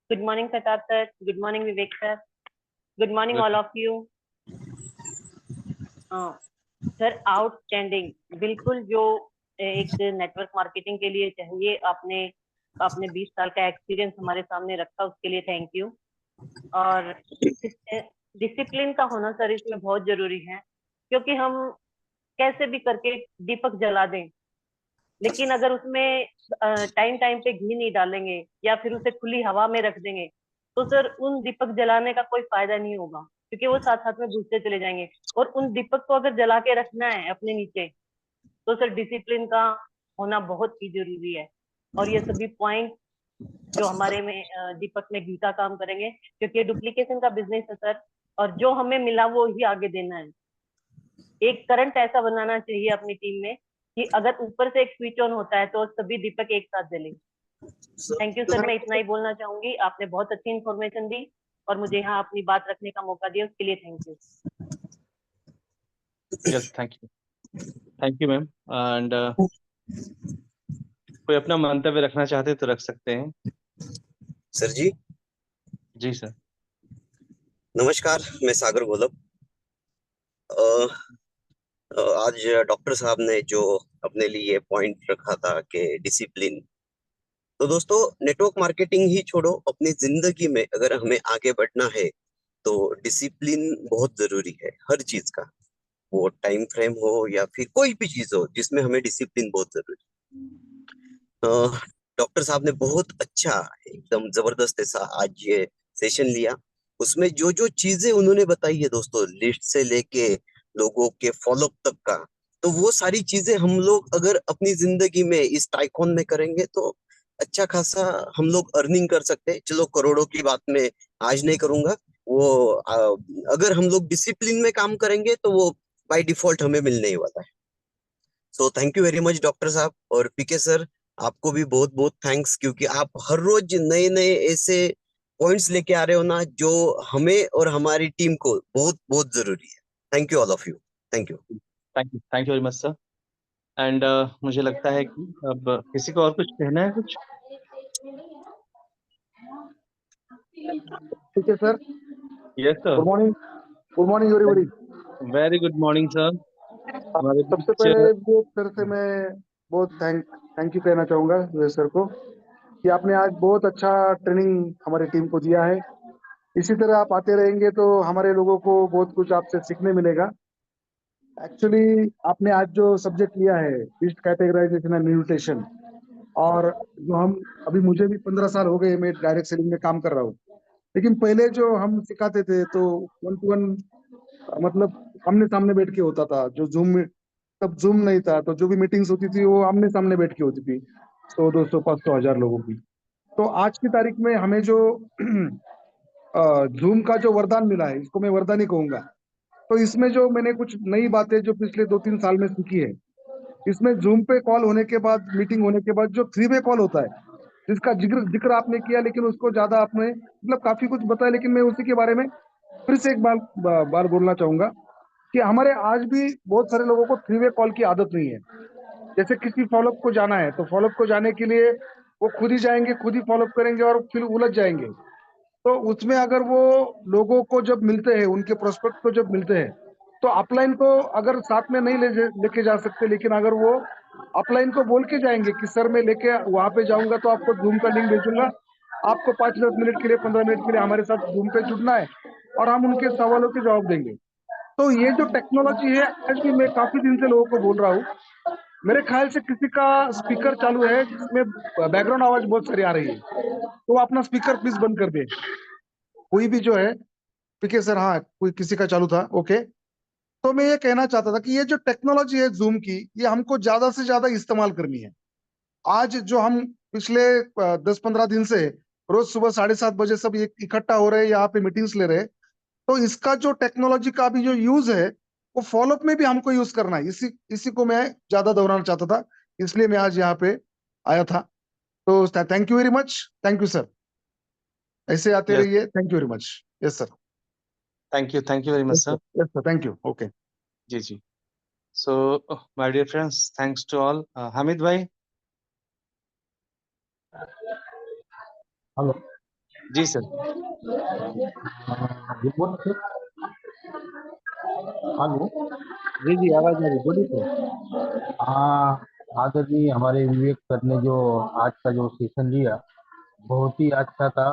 Good morning, Pratap sir. Good morning, Vivek sir. Good morning, all of you. Sir outstanding, बिल्कुल जो एक नेटवर्क मार्केटिंग के लिए चाहिए, आपने अपने 20 साल का एक्सपीरियंस हमारे सामने रखा, उसके लिए थैंक यू। और डिसिप्लिन का होना सर इसमें बहुत जरूरी है, क्योंकि हम कैसे भी करके दीपक जला दें, लेकिन अगर उसमें टाइम टाइम पे घी नहीं डालेंगे या फिर उसे खुली हवा में रख देंगे तो सर उन दीपक जलाने का कोई फायदा नहीं होगा, क्योंकि वो साथ साथ में बुझते चले जाएंगे। और उन दीपक को अगर जला के रखना है अपने नीचे, तो सर डिसिप्लिन का होना बहुत ही जरूरी है। और ये सभी पॉइंट जो हमारे में दीपक में घी का काम करेंगे, क्योंकि ये डुप्लीकेशन का बिजनेस है सर, और जो हमें मिला वो ही आगे देना है। एक करंट ऐसा बनाना चाहिए अपनी टीम में कि अगर ऊपर से एक स्विच ऑन होता है तो सभी दीपक एक साथ जलेंगे। थैंक यू सर, मैं इतना ही बोलना चाहूंगी। आपने बहुत अच्छी इन्फॉर्मेशन दी और मुझे यहाँ अपनी बात रखने का मौका दिया, उसके लिए thank you. Yes, thank you ma'am. And कोई अपना मंतव्य रखना चाहते तो रख सकते हैं। सर जी जी सर। नमस्कार, मैं सागर गोलब। आज डॉक्टर साहब ने जो अपने लिए पॉइंट रखा था कि डिसिप्लिन, तो दोस्तों नेटवर्क मार्केटिंग ही छोड़ो, अपनी जिंदगी में अगर हमें आगे बढ़ना है तो डिसिप्लिन बहुत जरूरी है हर चीज का। वो टाइम फ्रेम हो या फिर कोई भी चीज हो जिसमें हमें डिसिप्लिन बहुत जरूरी है। डॉक्टर साहब ने बहुत अच्छा, एकदम जबरदस्त ऐसा आज ये सेशन लिया। उसमें जो जो चीजें उन्होंने बताई है दोस्तों, लिस्ट से लेके लोगों के फॉलोअप तक का, तो वो सारी चीजें हम लोग अगर अपनी जिंदगी में इस टाइकॉन में करेंगे तो अच्छा खासा हम लोग अर्निंग कर सकते हैं। चलो करोड़ों की बात मैं आज नहीं करूंगा, वो अगर हम लोग डिसिप्लिन में काम करेंगे तो वो बाय डिफॉल्ट हमें मिलने ही वाला है। So thank you very much doctor साहब और पीके सर, आपको भी बहुत बहुत थैंक्स, क्योंकि आप हर रोज नए नए ऐसे पॉइंट्स लेके आ रहे हो ना जो हमें और हमारी टीम को बहुत बहुत जरूरी है। Thank you all of you. Thank you. Thank you very much sir. And मुझे लगता है कि अब किसी को और कुछ कहना है कुछ। ठीक है sir. Yes sir. Good morning everybody. Very good morning sir. हमारे सबसे बीच पहले वो सर से मैं बहुत थैंक यू कहना चाहूंगा सुरेश सर को कि आपने आज बहुत अच्छा ट्रेनिंग हमारी टीम को दिया है। इसी तरह आप आते रहेंगे तो हमारे लोगों को बहुत कुछ आपसे सीखने मिलेगा। एक्चुअली आपने आज जो सब्जेक्ट लिया है लिस्ट कैटेगराइजेशन एंड म्यूटेशन, और जो हम अभी मुझे भी 15 साल हो गए, मैं डायरेक्ट सेलिंग में काम कर रहा हूँ। लेकिन पहले जो हम सिखाते थे तो 1-to-1, मतलब आमने सामने बैठ के होता था। जो जूम में, तब जूम नहीं था, तो जो भी मीटिंग्स होती थी वो आमने सामने बैठ के होती थी, 100, 200, 500, 1000 लोगों की। तो आज की तारीख में हमें जो जूम का जो वरदान मिला है, इसको मैं वरदान ही कहूंगा। तो इसमें जो मैंने कुछ नई बातें जो पिछले 2-3 साल में सीखी है, इसमें जूम पे कॉल होने के बाद, मीटिंग होने के बाद जो 3 वे कॉल होता है, जिसका जिक्र जिक्र आपने किया, लेकिन उसको ज्यादा आपने मतलब काफी कुछ बताया, लेकिन मैं उसी के बारे में फिर से एक बार बोलना चाहूंगा कि हमारे आज भी बहुत सारे लोगों को 3 वे कॉल की आदत नहीं है। जैसे किसी फॉलोअप को जाना है तो फॉलोअप को जाने के लिए वो खुद ही जाएंगे, खुद ही फॉलोअप करेंगे और फिर उलझ जाएंगे। तो उसमें अगर वो लोगों को जब मिलते हैं, उनके प्रोस्पेक्ट को जब मिलते हैं, तो अपलाइन को अगर साथ में नहीं लेके जा सकते, लेकिन अगर वो अपलाइन को बोल के जाएंगे कि सर मैं लेके वहां पे जाऊंगा तो आपको जूम का लिंक भेजूंगा, आपको 5-10 मिनट के लिए, 15 मिनट के लिए हमारे साथ जूम पे जुड़ना है और हम उनके सवालों के जवाब देंगे। तो ये जो टेक्नोलॉजी है, आज भी मैं काफी दिन से लोगों को बोल रहा हूँ। मेरे ख्याल से किसी का स्पीकर चालू है जिसमें बैकग्राउंड आवाज बहुत सारी आ रही है, तो वो अपना स्पीकर प्लीज बंद कर दे। कोई भी जो है, ठीक है सर, हाँ कोई किसी का चालू था, ओके। तो मैं ये कहना चाहता था कि ये जो टेक्नोलॉजी है जूम की, ये हमको ज्यादा से ज्यादा इस्तेमाल करनी है। आज जो हम पिछले 10-15 दिन से रोज सुबह 7:30 बजे सब इकट्ठा हो रहे हैं, यहाँ पे मीटिंग्स ले रहे हैं, तो इसका जो टेक्नोलॉजी का अभी जो यूज है, वो फॉलोअप में भी हमको यूज करना है। इसी इसी को मैं ज्यादा दोहराना चाहता था, इसलिए मैं आज यहाँ पे आया था। तो thank you very much. Thank you sir, ऐसे आते यस, रहिए। Thank you very much. Yes sir. Thank you very much yes sir. Sir. Yes sir, thank you. Okay. जी जी। So my dear friends, thanks to all. Hamid भाई। Hello. जी sir. Good morning sir. Hello. जी जी, आवाज आ रही, बोलिए सर। हाँ, आदरणीय हमारे विवेक सर ने जो आज का जो सेशन लिया बहुत ही अच्छा था।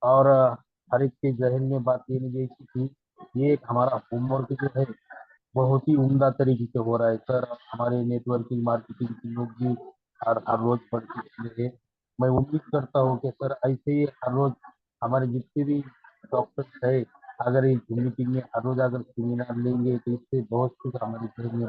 और हर एक के जहन में बात ये नहीं की थी, ये एक हमारा होमवर्क जो है बहुत ही उम्दा तरीके से हो रहा है सर। हमारे नेटवर्किंग मार्केटिंग के लोग भी हर रोज पढ़ते चले हैं। मैं उम्मीद करता हूँ कि सर ऐसे ही हर रोज हमारे जितने भी डॉक्टर्स है, अगर इस मीटिंग में हर रोज अगर सेमिनार लेंगे तो इससे बहुत कुछ हमारे शरीर में